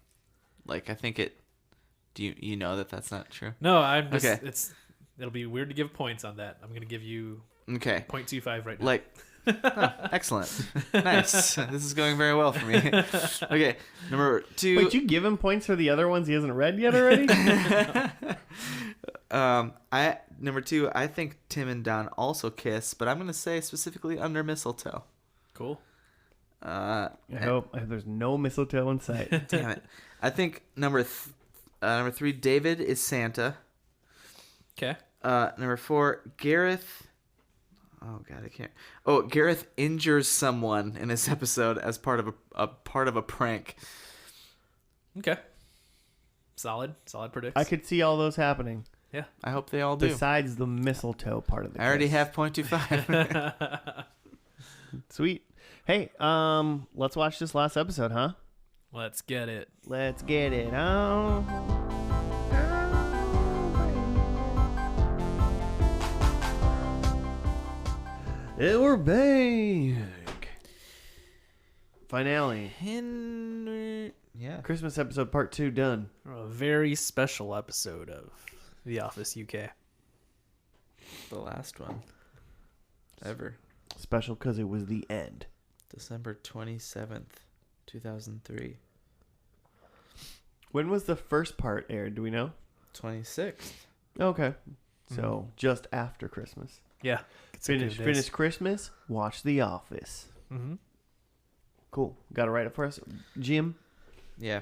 Like I think it. Do you know that that's not true? No, I'm just. Okay. It'll be weird to give points on that. I'm gonna give you Okay. 0.25 right now. Like, oh, excellent, nice. This is going very well for me. Okay, number 2. Wait, you give him points for the other ones he hasn't read yet already? Number 2. I think Tim and Don also kiss, but I'm gonna say specifically under mistletoe. Cool. I hope there's no mistletoe in sight. Damn it. I think number 3. David is Santa. Okay. Number 4. Gareth. Oh God, I can't. Oh, Gareth injures someone in this episode as part of a prank. Okay. Solid predicts. I could see all those happening. Yeah. I hope they all do. Besides the mistletoe part of the I already kiss. have 0.25. Sweet. Hey, let's watch this last episode, huh? Let's get it. Let's get it on. And we're back. Finale. Henry. Yeah. Christmas episode part 2 done. A very special episode of The Office UK. The last one. Ever. Special because it was the end. December 27th, 2003. When was the first part aired? Do we know? 26th. Okay. So just after Christmas. Yeah. Finish Christmas, watch The Office. Mm-hmm. Cool. Got to write it for us. Jim? Yeah.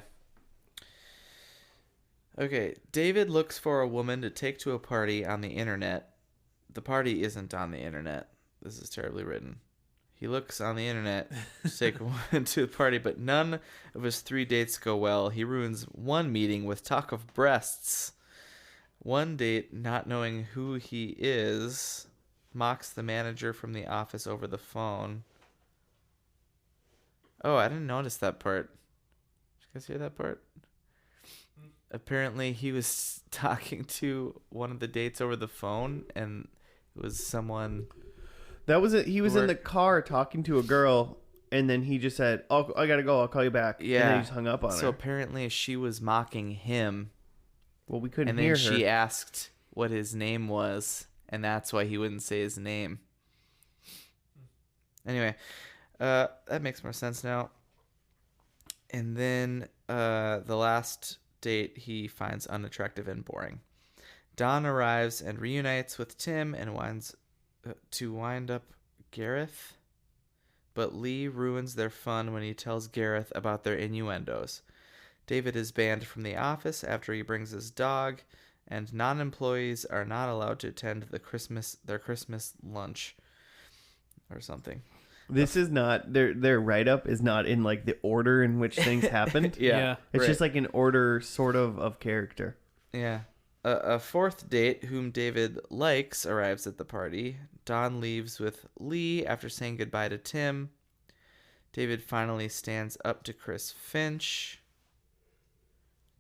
Okay, David looks for a woman to take to a party on the internet. The party isn't on the internet. This is terribly written. He looks on the internet to take a woman to a party, but none of his 3 dates go well. He ruins one meeting with talk of breasts. One date, not knowing who he is, mocks the manager from the office over the phone. Oh, I didn't notice that part. Did you guys hear that part? Apparently, he was talking to one of the dates over the phone, and it was someone. That was it. He was in the car talking to a girl, and then he just said, "Oh, I gotta go. I'll call you back." Yeah. And then he just hung up on her. So apparently, she was mocking him, Well, we couldn't and hear then her. she asked what his name was, and that's why he wouldn't say his name. Anyway, that makes more sense now. And then the last date he finds unattractive and boring. Don arrives and reunites with Tim and wind up Gareth, but Lee ruins their fun when he tells Gareth about their innuendos. David is banned from the office after he brings his dog, and non-employees are not allowed to attend their Christmas lunch or something. This is not their write up is not in like the order in which things happened. Yeah. It's right. just like an order sort of character. Yeah. A fourth date, whom David likes, arrives at the party. Don leaves with Lee after saying goodbye to Tim. David finally stands up to Chris Finch.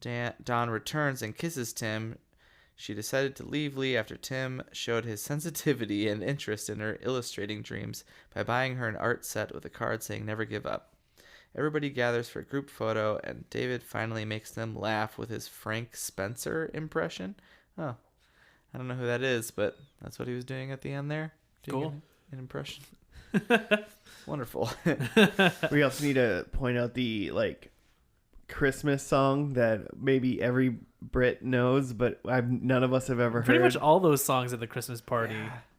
Don returns and kisses Tim. She decided to leave Lee after Tim showed his sensitivity and interest in her illustrating dreams by buying her an art set with a card saying never give up. Everybody gathers for a group photo, and David finally makes them laugh with his Frank Spencer impression. Oh, I don't know who that is, but that's what he was doing at the end there. Doing Cool. An impression. Wonderful. We also need to point out the like Christmas song that maybe every Brit knows, but none of us have ever Pretty heard. much all those songs at the Christmas party.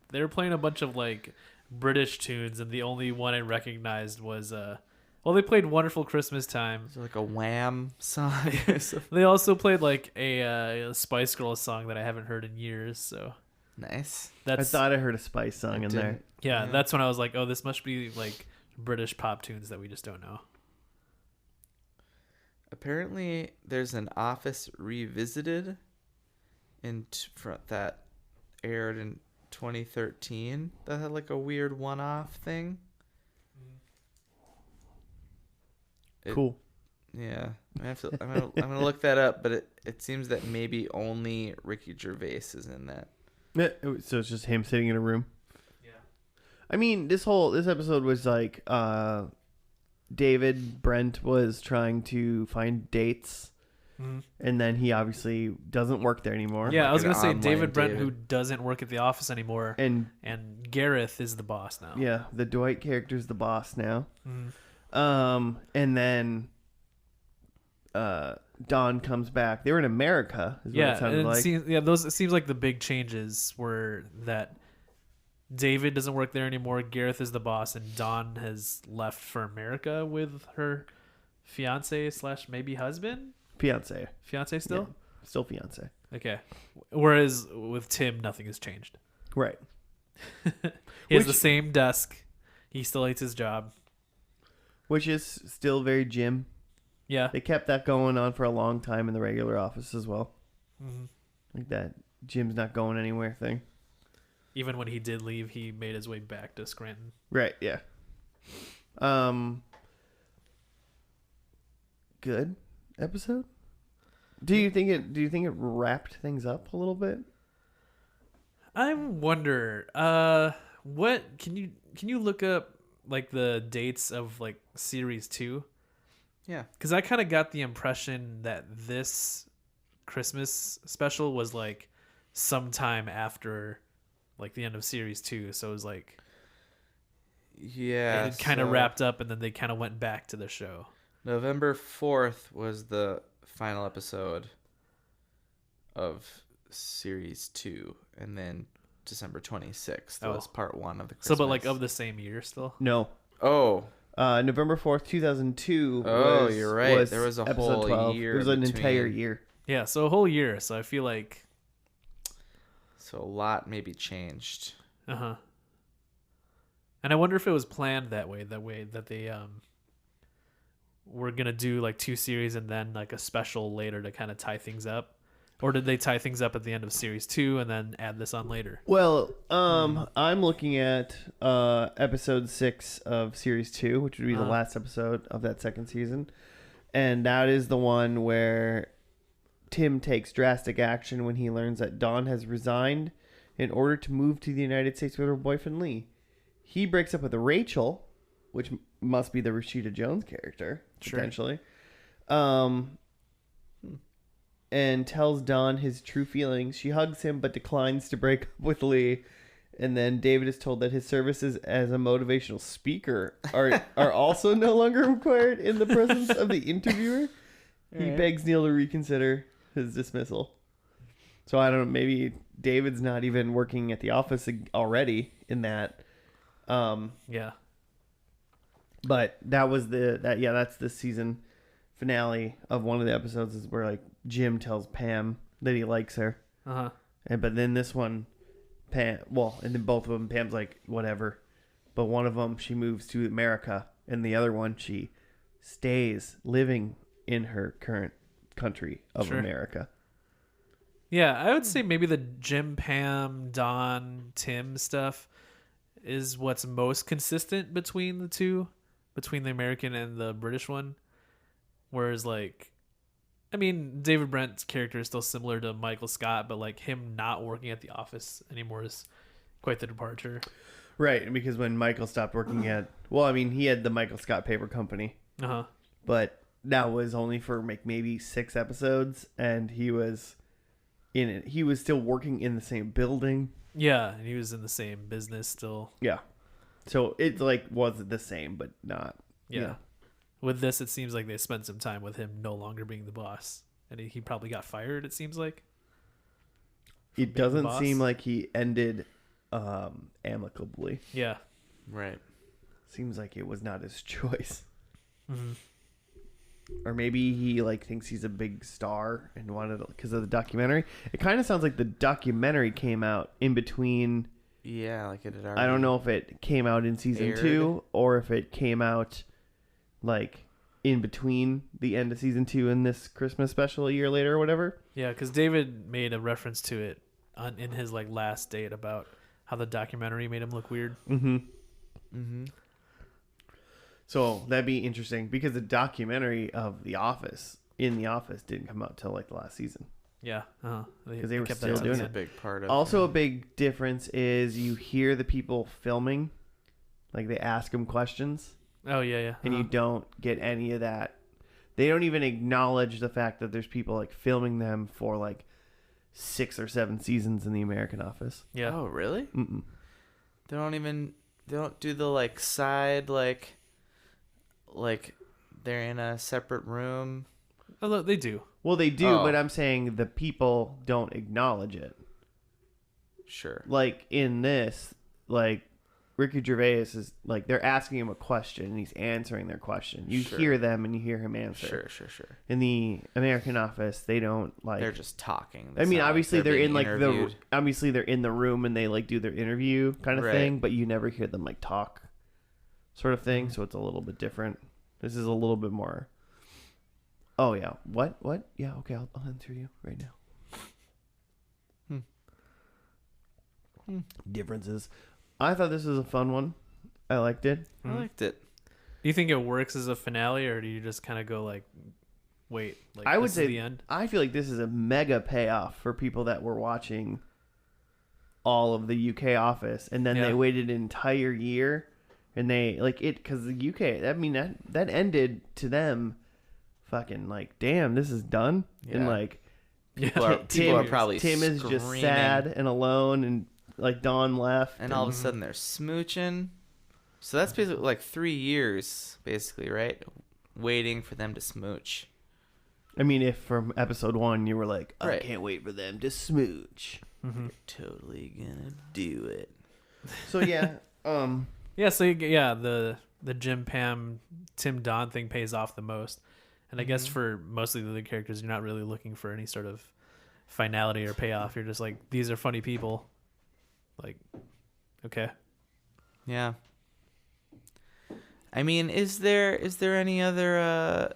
They were playing a bunch of like British tunes, and the only one I recognized was well, they played "Wonderful Christmas Time." Is it like a Wham song? They also played like a Spice Girls song that I haven't heard in years. So Nice. I that's thought I heard a Spice song in there. yeah, Yeah. that's when I was like, oh, this must be like British pop tunes that we just don't know. Apparently, there's an Office Revisited that aired in 2013 that had like a weird one-off thing. Cool. Yeah, I'm gonna look that up, but it seems that maybe only Ricky Gervais is in that. So it's just him sitting in a room. Yeah. I mean, this episode was like David Brent was trying to find dates, and then he obviously doesn't work there anymore. Yeah, I was an gonna say online David Brent, David. who doesn't work at the office anymore, And Gareth is the boss now. yeah, the Dwight character's the boss now. Mhm. And then Don comes back. They were in America, is what Yeah, it sounded and like. it seems like the big changes were that David doesn't work there anymore. Gareth is the boss, and Dawn has left for America with her fiance /, maybe husband. Fiance. Fiance still. Yeah, still fiance. Okay. Whereas with Tim, nothing has changed. Right. He has the Which- same desk. He still hates his job. Which is still very Jim. Yeah. They kept that going on for a long time in the regular office as well. hmm Like that Jim's not going anywhere thing. Even when he did leave, he made his way back to Scranton. Right, yeah. Good episode? Do you think it wrapped things up a little bit? I wonder, what can you look up like the dates of like series 2? Yeah. Because I kind of got the impression that this Christmas special was like sometime after like the end of series 2. So it was like Yeah. it kind of wrapped up, and then they kind of went back to the show. November 4th was the final episode of series 2, and then December 26th was part 1 of the Christmas. So, but like of the same year still? No. Oh. November 4th, 2002. Oh, you're right. There was a episode whole 12. year. It was an between. entire year. Yeah, so a whole year. So I feel like... So a lot maybe changed. Uh-huh. And I wonder if it was planned that way that they were going to do like 2 series and then like a special later to kind of tie things up. Or did they tie things up at the end of series 2 and then add this on later? Well, I'm looking at episode 6 of series 2, which would be the last episode of that second season. And that is the one where Tim takes drastic action when he learns that Dawn has resigned in order to move to the United States with her boyfriend Lee. He breaks up with Rachel, which must be the Rashida Jones character, potentially. And tells Dawn his true feelings. She hugs him but declines to break up with Lee. And then David is told that his services as a motivational speaker are also no longer required in the presence of the interviewer. He begs Neil to reconsider his dismissal. So I don't know, maybe David's not even working at the office already in that. Yeah. But that's the season finale of one of the episodes is where like Jim tells Pam that he likes her. Uh-huh. But then this one, and then both of them, Pam's like, whatever. But one of them, she moves to America. And the other one, she stays living in her current country of America. Yeah, I would say maybe the Jim, Pam, Don, Tim stuff is what's most consistent between the two, between the American and the British one. Whereas, like, I mean, David Brent's character is still similar to Michael Scott, but like him not working at the office anymore is quite the departure. Right, because when Michael stopped working he had the Michael Scott Paper Company. Uh-huh. But that was only for maybe 6 episodes, and he was in it. He was still working in the same building. Yeah, and he was in the same business still. Yeah. So it like was the same, but not. Yeah. You know. With this, it seems like they spent some time with him no longer being the boss. And he probably got fired, it seems like. It doesn't seem like he ended amicably. Yeah. Right. Seems like it was not his choice. Mm-hmm. Or maybe he like thinks he's a big star and wanted because of the documentary. It kind of sounds like the documentary came out in between. Yeah, like it had already. I don't know if it came out in season 2 or if it came out like in between the end of season 2 and this Christmas special a year later or whatever. Yeah, because David made a reference to it in his like last date about how the documentary made him look weird. Mm-hmm. Mm-hmm. So that'd be interesting because the documentary of The Office didn't come out till like the last season. Yeah, because they were kept still that doing a it. big part of. Also, a big difference is you hear the people filming, like they ask them questions. Oh yeah. And you don't get any of that. They don't even acknowledge the fact that there's people like filming them for like 6 or 7 seasons in the American Office. Yeah. Oh really? Mm-mm. They don't do the like side like they're in a separate room. Oh, they do. Well, they do, but I'm saying the people don't acknowledge it. Sure. Like in this, like Ricky Gervais is like they're asking him a question and he's answering their question. You hear them and you hear him answer. Sure. In the American Office, they don't like. They're just talking. I mean, obviously they're in like interviewed. obviously they're in the room and they like do their interview kind of thing, but you never hear them like talk, sort of thing. So it's a little bit different. This is a little bit more. Oh yeah, what? Yeah, okay, I'll answer you right now. Differences. I thought this was a fun one. I liked it. I liked it. Do you think it works as a finale, or do you just kind of go like, wait? Like, I would this say is the end. I feel like this is a mega payoff for people that were watching all of the UK Office, and then they waited an entire year, and they like it because the UK. I mean that ended to them, fucking like, damn, this is done, and like, people are probably Tim is just sad and alone, and like Dawn left, and all of a sudden they're smooching. So that's basically like 3 years, basically, right? Waiting for them to smooch. I mean, if from episode 1 you were like, I Right. can't wait for them to smooch. Mm-hmm. You're totally gonna do it. So yeah, Yeah, so the Jim, Pam, Tim, Don thing pays off the most, and I guess for mostly the other characters, you're not really looking for any sort of finality or payoff. You're just like, these are funny people. Like, okay. Yeah. I mean, is there any other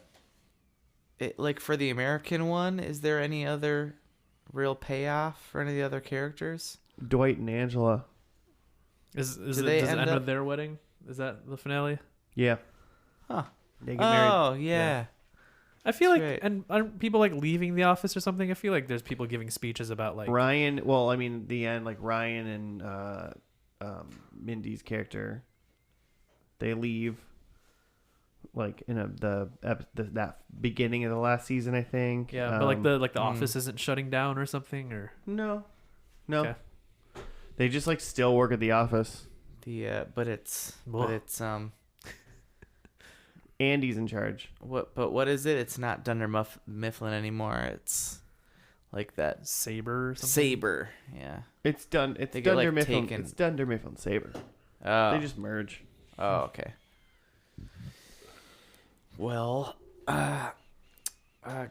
like for the American one, is there any other real payoff for any of the other characters? Dwight and Angela. Does Do it they end end with up- their wedding? Is that the finale? Yeah, Huh. they get married. Oh, yeah. I feel like, Right. and aren't people like leaving the office or something? I feel like there's people giving speeches about like Ryan. Well, I mean, the end, like Ryan and Mindy's character, they leave. Like in that beginning of the last season, I think. yeah, but like the office isn't shutting down or something, or no, Okay. they just like still work at the office. But it's Ugh. Andy's in charge. what is it? It's not Dunder Mifflin anymore. It's like that Saber or something. Saber. Yeah. It's done. It's They get, Dunder like, Mifflin. taken- It's Dunder Mifflin Saber. Oh. They just merge. Oh, okay. Well,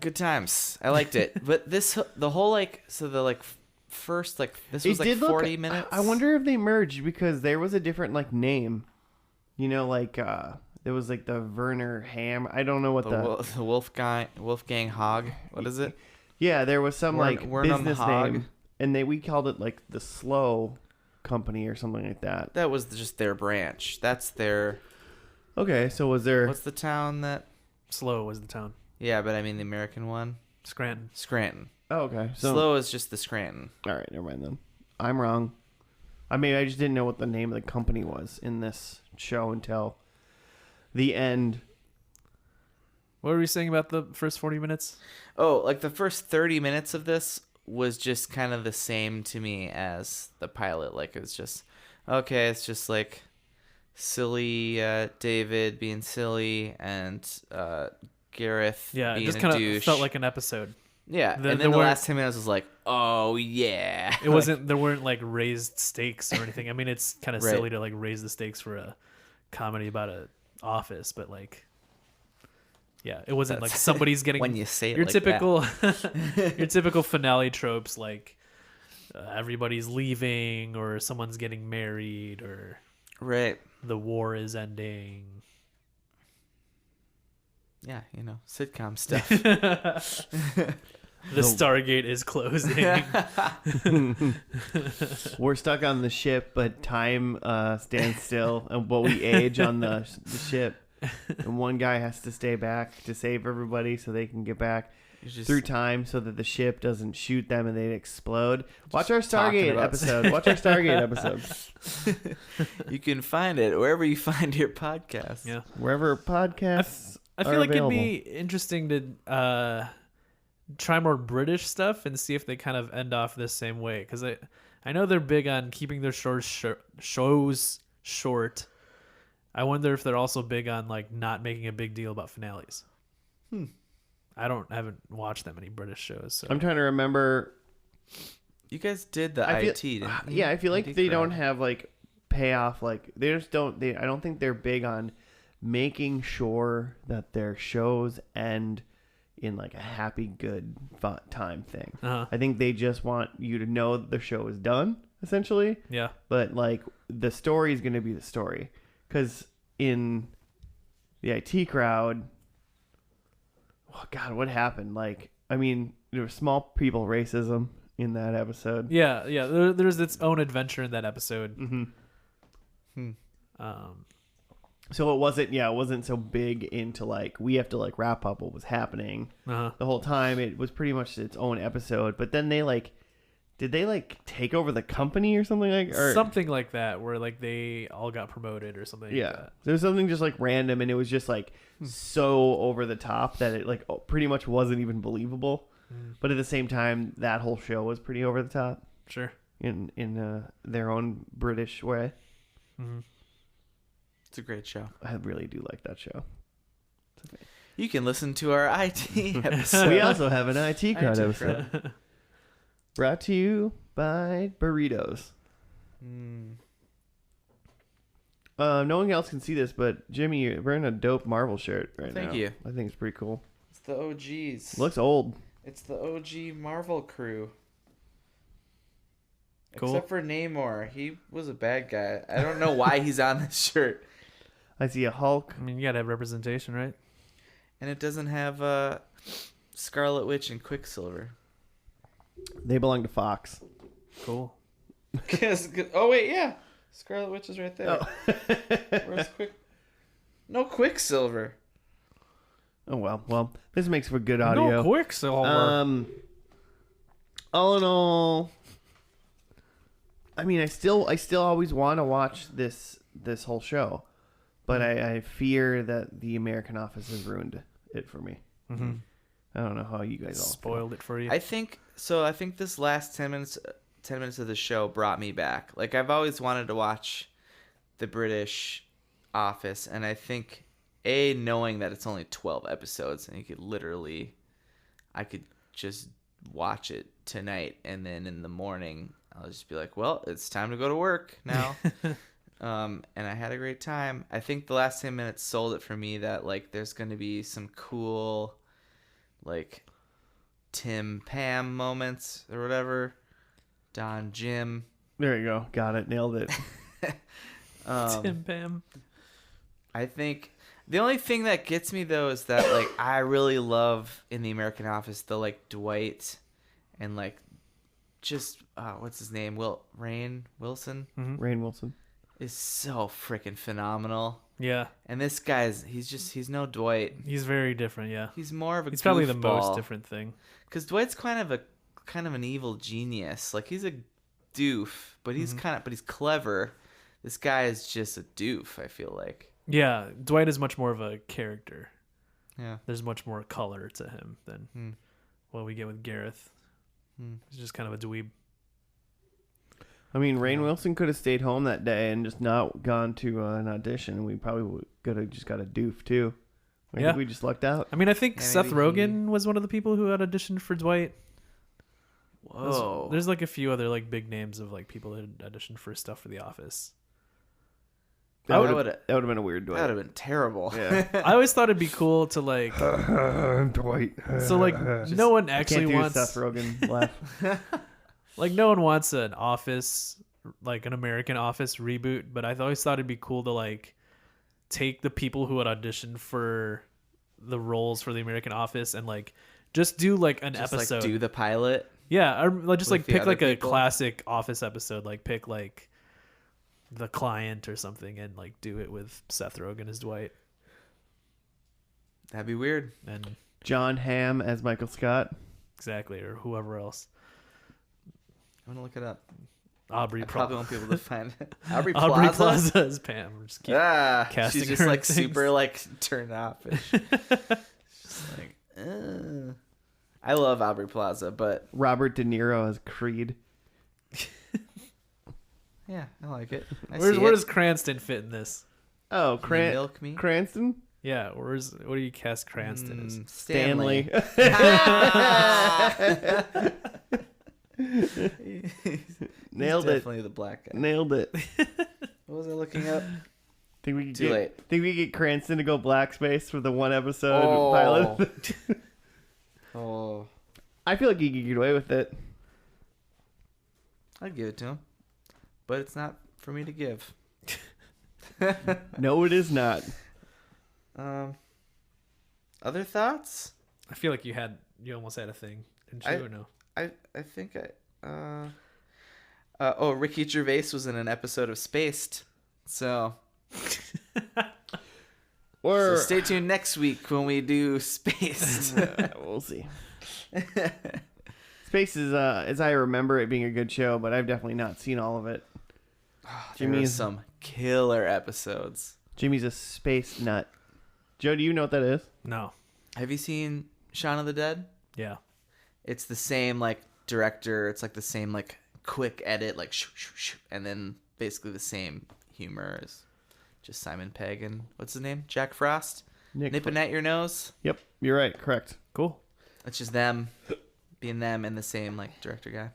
good times. I liked it. But the whole first this was like 40 minutes. I wonder if they merged because there was a different like name. You know, like there was like the Werner Ham. I don't know what the Wolfgang Hog. What is it? Yeah, there was some like Wernham business Hog. name, and we called it like the Slow Company or something like that. That was just their branch. That's their. Okay, so was there? What's the town that? Slow was the town. Yeah, but I mean the American one. Scranton. Scranton. Oh, okay. So Slow is just the Scranton. all right, never mind then. I'm wrong. I mean, I just didn't know what the name of the company was in this show until the end. What were we saying about the first 40 minutes? Oh, like the first 30 minutes of this was just kind of the same to me as the pilot. Like it's just okay. It's just like silly David being silly and Gareth Yeah, it being just a kind of douche. felt like an episode. Yeah, there and then the weren't- last 10 minutes was like, oh yeah. It wasn't. There weren't like raised stakes or anything. I mean, it's kind of Right. silly to like raise the stakes for a comedy about a office, but like, yeah, it wasn't like That's- somebody's getting when you say it your like typical your typical finale tropes, like everybody's leaving or someone's getting married or that. Right. the war is ending. Yeah, sitcom stuff. The Stargate is closing. We're stuck on the ship, but time stands still, and we age on the ship. And one guy has to stay back to save everybody so they can get back through time so that the ship doesn't shoot them and they explode. Watch our talking Stargate about- episode. Watch our Stargate episode. You can find it wherever you find your podcast. Yeah. Wherever podcasts I feel are like available. it'd be interesting to try more British stuff and see if they kind of end off this same way. Because I know they're big on keeping their shows short. I wonder if they're also big on like not making a big deal about finales. I haven't watched that many British shows. So. I'm trying to remember. You guys did the I feel- IT, didn't you? Yeah, I feel like IT they crowd. don't have like payoff. Like they just don't. I don't think they're big on making sure that their shows end in like a happy, good time thing. Uh-huh. I think they just want you to know that the show is done, essentially. Yeah. But like the story is going to be the story, because in the IT crowd, oh God, what happened? Like, I mean, there was small people racism in that episode. Yeah. There's its own adventure in that episode. Mm-hmm. Um, So it wasn't so big into like we have to like wrap up what was happening uh-huh. the whole time. It was pretty much its own episode. But then did they like take over the company or something like? Or Something like that, where like they all got promoted or something. yeah, Like that. there was something just like random, and it was just like so over the top that it like pretty much wasn't even believable. But at the same time, that whole show was pretty over the top Sure. in their own British way. Mm-hmm. It's a great show. I really do like that show. You can listen to our IT episode. We also have an IT crowd IT episode. crowd. Brought to you by burritos. No one else can see this, but Jimmy, you're wearing a dope Marvel shirt right now. Thank you. I think it's pretty cool. It's the OGs. Looks old. It's the OG Marvel crew. Cool. Except for Namor. He was a bad guy. I don't know why he's on this shirt. I see a Hulk. I mean, you gotta have representation, right? And it doesn't have Scarlet Witch and Quicksilver. They belong to Fox. Cool. Oh, wait, yeah. Scarlet Witch is right there. Oh. Where's No Quicksilver. Oh well. This makes for good audio. No Quicksilver. All in all, I mean, I still always want to watch this whole show, but I fear that the American Office has ruined it for me. Mm-hmm. I don't know how you guys all Spoiled it for you. I think this last 10 minutes of the show brought me back. Like, I've always wanted to watch the British Office, and I think knowing that it's only 12 episodes and I could just watch it tonight, and then in the morning I'll just be like, well, it's time to go to work now. And I had a great time. I think the last 10 minutes sold it for me that, like, there's going to be some cool, like, Tim Pam moments or whatever. Don Jim. There you go. Got it. Nailed it. Tim Pam. I think the only thing that gets me, though, is that, like, I really love in the American Office the, like, Dwight and, like, just what's his name? Rainn Wilson. Mm-hmm. Rainn Wilson is so freaking phenomenal. Yeah. And this guy's he's no Dwight. He's very different. Yeah. He's more of a. He's probably the goofball. most different thing. Because Dwight's kind of an evil genius. Like, he's a doof, but he's but he's clever. This guy is just a doof, I feel like. Yeah, Dwight is much more of a character. Yeah. There's much more color to him than what we get with Gareth. He's just kind of a dweeb. I mean, Rainn Wilson could have stayed home that day and just not gone to an audition. We probably could have just got a doof too. I think we just lucked out. I mean, I think Seth Rogen was one of the people who had auditioned for Dwight. Whoa. There's like a few other like big names of like people that had auditioned for stuff for The Office. That would have been a weird Dwight. That would have been terrible. Yeah. I always thought it'd be cool to like. Dwight. So like, no one actually wants Seth Rogen laugh. Like, no one wants an Office, like an American Office reboot. But I always thought it'd be cool to like take the people who had auditioned for the roles for the American Office and like just do like an episode. Like do the pilot. Yeah, or just like pick like a people. classic Office episode. Like pick like The Client or something and like do it with Seth Rogen as Dwight. That'd be weird. And John Hamm as Michael Scott. exactly, or whoever else. I'm gonna look it up. Aubrey I probably won't be able to find it. Aubrey Aubrey Plaza. Plaza as Pam. We're just keep casting she's just her in like things. super like turned off. Just like, I love Aubrey Plaza, but Robert De Niro as Creed. yeah, I like it. Where does Cranston fit in this? Oh, Milk Me? Cranston? Yeah, what do you cast Cranston as? Stanley. Nailed it. Definitely the black guy. Nailed it. What was I looking up? Think we could Too late. Think we could get Cranston to go blackspace for the one episode Oh. pilot. Oh, I feel like he could get away with it. I'd give it to him, but it's not for me to give. No, it is not. Other thoughts? I feel like you almost had a thing, didn't you? Or no? I think Ricky Gervais was in an episode of Spaced, so Or stay tuned next week when we do Spaced. we'll see. Space is, as I remember it being a good show, but I've definitely not seen all of it. Jimmy's some killer episodes. Jimmy's a space nut. Joe, do you know what that is? No. Have you seen Shaun of the Dead? Yeah. It's the same like director. It's like the same like quick edit, like shoo, shoo, shoo, and then basically the same humor as just Simon Pegg and what's his name? Jack Frost. Nick Nipping at your nose. Yep, you're right. Correct. Cool. It's just them being them and the same like director guy.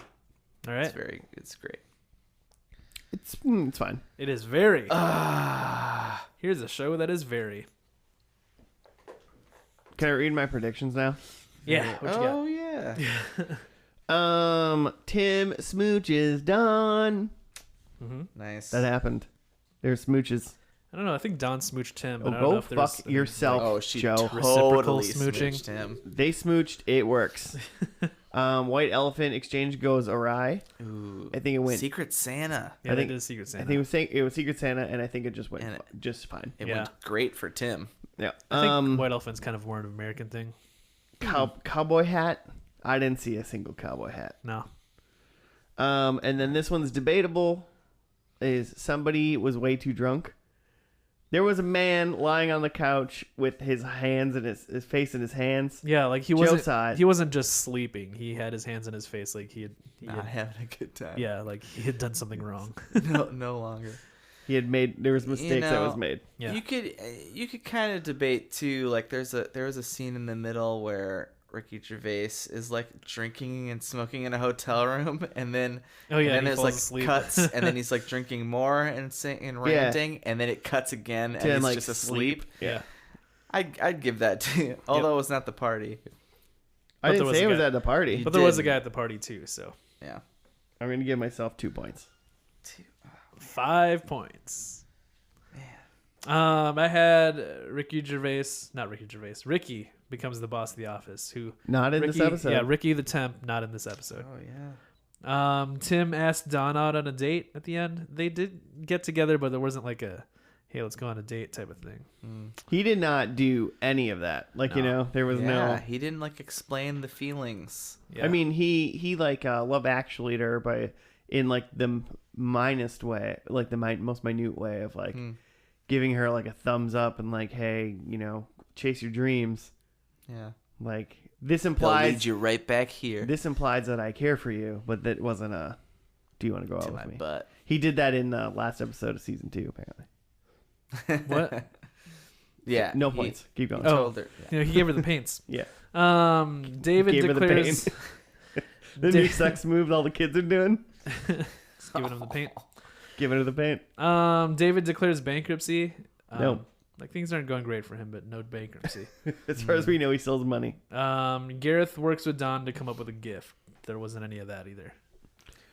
All right. It's great. It's fine. It is very. Here's a show that is very. Can I read my predictions now? Yeah. What you got? Yeah. Tim smooches Don. Nice. That happened. There's smooches. I don't know. I think Don smooched Tim. But I don't Go know if there's fuck yourself, Oh, she Joe. totally smooching. smooched him. They smooched. It works. White elephant exchange goes awry. Ooh. I think it went. Secret Santa. Yeah, I they think- did Secret Santa. I think it was Secret Santa, and I think it just went And just fine. It Yeah. went great for Tim. Yeah. I think White Elephant's kind of more an American thing. Cowboy hat. I didn't see a single cowboy hat. No. And then this one's debatable. Is somebody was way too drunk? There was a man lying on the couch with his hands and his face in his hands. Yeah, like he Joe wasn't. saw it. He wasn't just sleeping. He had his hands in his face, like he Not had. having a good time. Yeah, like he had done something wrong. No longer. He had made there was mistakes that was made. Yeah. You could kind of debate too. Like there was a scene in the middle where Ricky Gervais is like drinking and smoking in a hotel room, and then Oh yeah, and then he there's falls like asleep. cuts, and then he's like drinking more and and ranting, and then it cuts again, and he's like, just asleep. Yeah. I'd give that to you, although it was not the party. I But there didn't was say a it was guy- at the party. But there was a did. guy at the party too, so Yeah. I'm gonna give myself 2 points. 5 points. I had Ricky becomes the boss of the office. Who Not in Ricky, this episode. Yeah, Ricky the temp, not in this episode. Oh yeah. Tim asked Don out on a date at the end. They did get together, but there wasn't like a hey, let's go on a date type of thing. He did not do any of that. Like you know, there was Yeah, no. he didn't like explain the feelings. Yeah. I mean, he like Love Actually'd her by in like the minus way, like the most minute way of like giving her like a thumbs up and like, hey, you know, chase your dreams. Yeah. Like this They'll implies lead you right back here this implies that I care for you, but that wasn't a. Do you want to go to out my with me? butt. He did that in the last episode of season 2, apparently. What? Yeah. No he- points. Keep going. He told her. Yeah. You know, he gave her the paints. Yeah. David Gave her the declares paint. The new sex move all the kids are doing. Just giving him the paint. Giving her the paint. David declares bankruptcy. No. Like things aren't going great for him, but no bankruptcy. As far as we know, he sells money. Gareth works with Don to come up with a gift. There wasn't any of that either.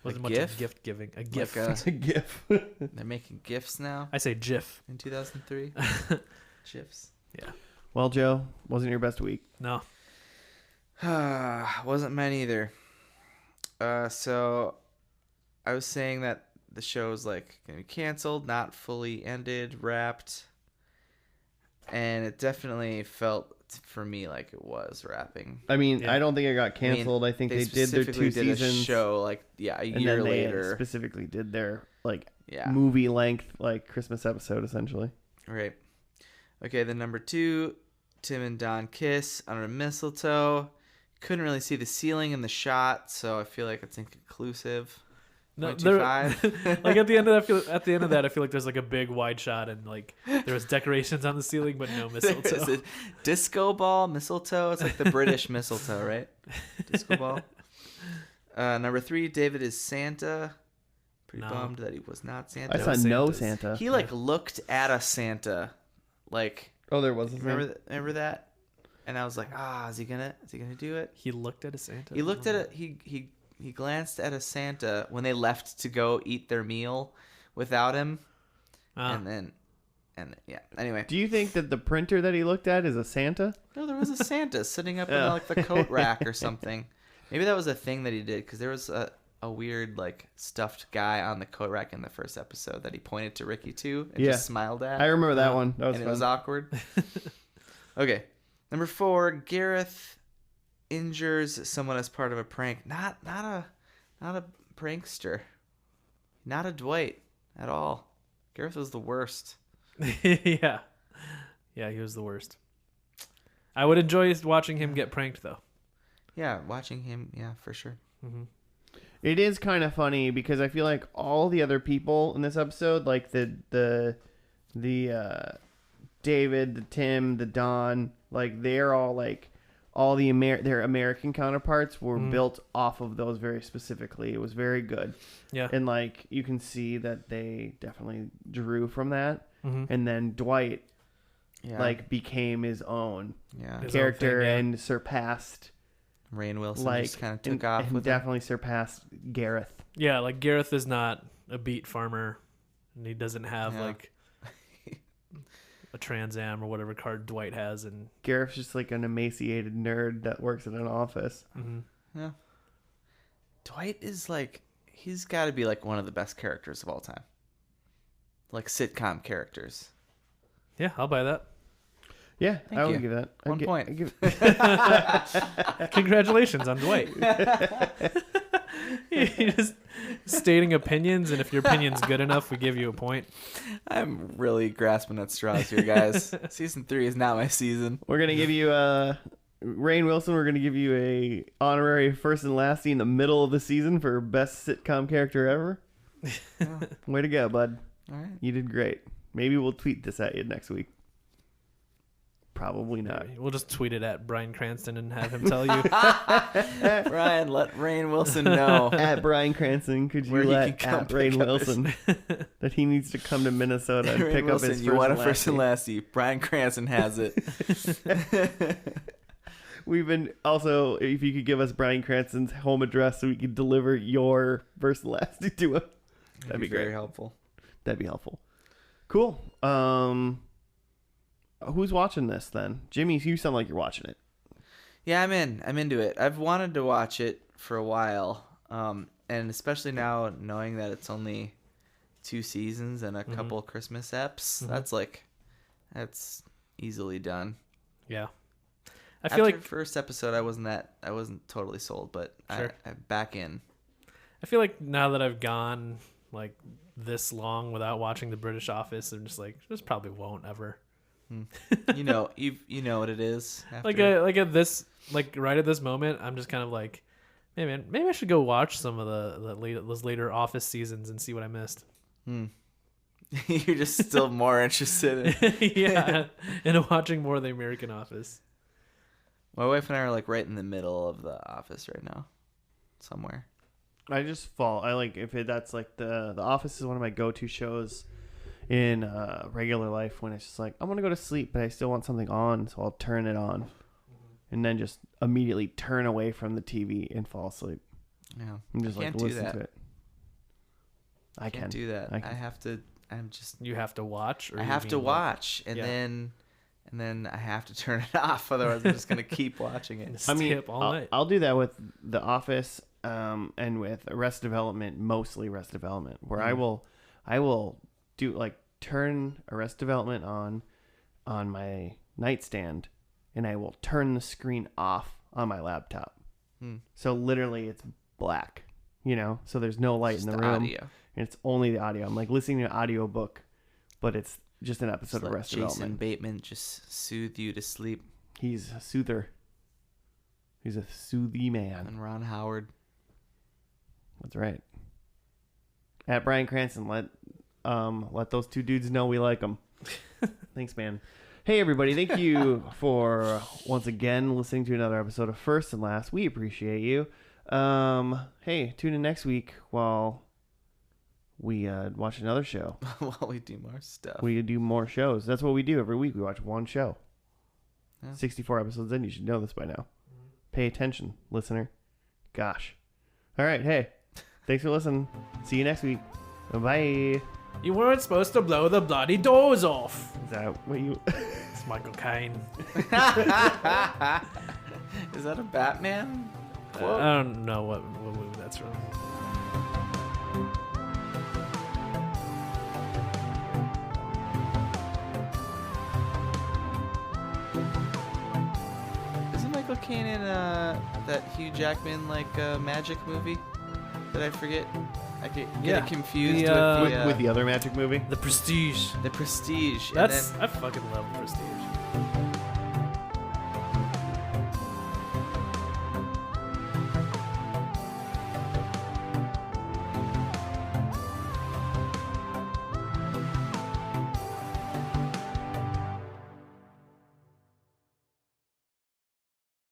Wasn't much gif? of gift giving. A gift. Like It's a gift. they're making gifts now I say GIF. in 2003. GIFs. Yeah. Well, Joe, wasn't your best week. No. Wasn't mine either. So I was saying that the show's like gonna be canceled, not fully ended, wrapped, and it definitely felt for me like it was wrapping. I mean, Yeah. I don't think it got canceled. I think they did their 2 specifically did seasons. a show like a and year then they later. specifically did their like Yeah. movie length like Christmas episode essentially. Right. Okay, then number 2, Tim and Don kiss under mistletoe. Couldn't really see the ceiling in the shot, so I feel like it's inconclusive. No, 0.25. like at the end of that, I feel like there's like a big wide shot and like there was decorations on the ceiling, but no There's mistletoe. a disco ball, mistletoe. It's like the British mistletoe, right? Disco ball. Number 3, David is Santa. Pretty No. bummed that he was not I Santa. saw was no Santa's. Santa. He like looked at a Santa, like Oh, there was a remember that? And I was like, is he gonna do it? He looked at a Santa. He looked at it. He glanced at a Santa when they left to go eat their meal without him, and then yeah. Anyway, Do you think that the printer that he looked at is a Santa? no, there was a Santa sitting up in Oh. like the coat rack or something. Maybe that was a thing that he did because there was a weird like stuffed guy on the coat rack in the first episode that he pointed to Ricky to and Yeah. just smiled at. I remember that one. That was and it fun. was awkward. Okay, number 4, Gareth injures someone as part of a prank. Not a prankster. Not a Dwight at all. Gareth was the worst. yeah, he was the worst. I would enjoy watching him get pranked though. Yeah, watching him, yeah, for sure. It is kind of funny because I feel like all the other people in this episode, like the the David, the Tim, the Don, like they're all like all their American counterparts were built off of those very specifically. It was very good. Yeah. And like you can see that they definitely drew from that. And then Dwight like became his own character and surpassed Rainn Wilson like just kind of took off and with definitely surpassed Gareth. Yeah, like Gareth is not a beet farmer, and he doesn't have like a Trans Am or whatever card Dwight has. And Gareth's just like an emaciated nerd that works in an office. Yeah. Dwight is like, he's got to be like one of the best characters of all time. Like sitcom characters. Yeah, I'll buy that. Yeah, Thank I would you. give that 1 point. Congratulations on Dwight. You're just stating opinions, and if your opinion's good enough, we give you a point. I'm really grasping at straws here, guys. Season 3 is not my season. We're gonna give you Rainn Wilson. We're gonna give you a honorary first and lasty in the middle of the season for best sitcom character ever. Way to go, bud. All right. You did great. Maybe we'll tweet this at you next week. Probably not. We'll just tweet it at Bryan Cranston and have him tell you. Brian, let Rainn Wilson know. At Bryan Cranston, could you Where he let can come at pick Rainn up Wilson that he needs to come to Minnesota and Rainn pick Wilson, up his you want a first first and lasty? lasty. Bryan Cranston has it. We've been also, if you could give us Bryan Cranston's home address so we could deliver your first and lasty to him, that'd be very great. helpful. That'd be helpful. Cool. Who's watching this then? Jimmy, you sound like you're watching it. Yeah, I'm in. I'm into it. I've wanted to watch it for a while, and especially now knowing that it's only 2 seasons and a couple Christmas eps. That's easily done. Yeah. I feel like first episode I wasn't totally sold, but Sure. I'm back in. I feel like now that I've gone like this long without watching The British Office, I'm just like, this probably won't ever. You know what it is. After. Like at this, like right at this moment, I'm just kind of like, hey man, maybe I should go watch some of those later Office seasons and see what I missed. You're just still more interested in Yeah, and watching more of the American Office. My wife and I are like right in the middle of the Office right now, somewhere. I like that's like the Office is one of my go-to shows in regular life when it's just like I'm gonna go to sleep but I still want something on, so I'll turn it on and then just immediately turn away from the TV and fall asleep. Yeah, I'm just like listen to it. I can't do that. I have to. You have to watch. Or I have to watch, and then I have to turn it off. Otherwise, I'm just gonna keep watching it. I mean, all night. I'll do that with The Office, and with Arrested Development, mostly Arrested Development, where I will do like turn Arrested Development on my nightstand, and I will turn the screen off on my laptop. So literally, it's black, so there's no light in the room, audio. And it's only the audio. I'm like listening to an audio book, but it's just an episode Just of let Arrested Jason Development. Bateman just soothe you to sleep. He's a soother. He's a soothy man. And Ron Howard. That's right. At Bryan Cranston, let those 2 dudes know we like them. Thanks, man. Hey, everybody. Thank you for once again listening to another episode of First and Last. We appreciate you. Hey, tune in next week while we watch another show. While we do more stuff. We do more shows. That's what we do every week. We watch one show. Yeah. 64 episodes in. You should know this by now. Pay attention, listener. Gosh. All right. Hey, thanks for listening. See you next week. Bye. You weren't supposed to blow the bloody doors off. Is that what you... It's Michael Caine. Is that a Batman quote? I don't know what movie that's from. Isn't Michael Caine in that Hugh Jackman magic movie that I forget? I get it confused with the other magic movie? The Prestige. The Prestige. I fucking love The Prestige.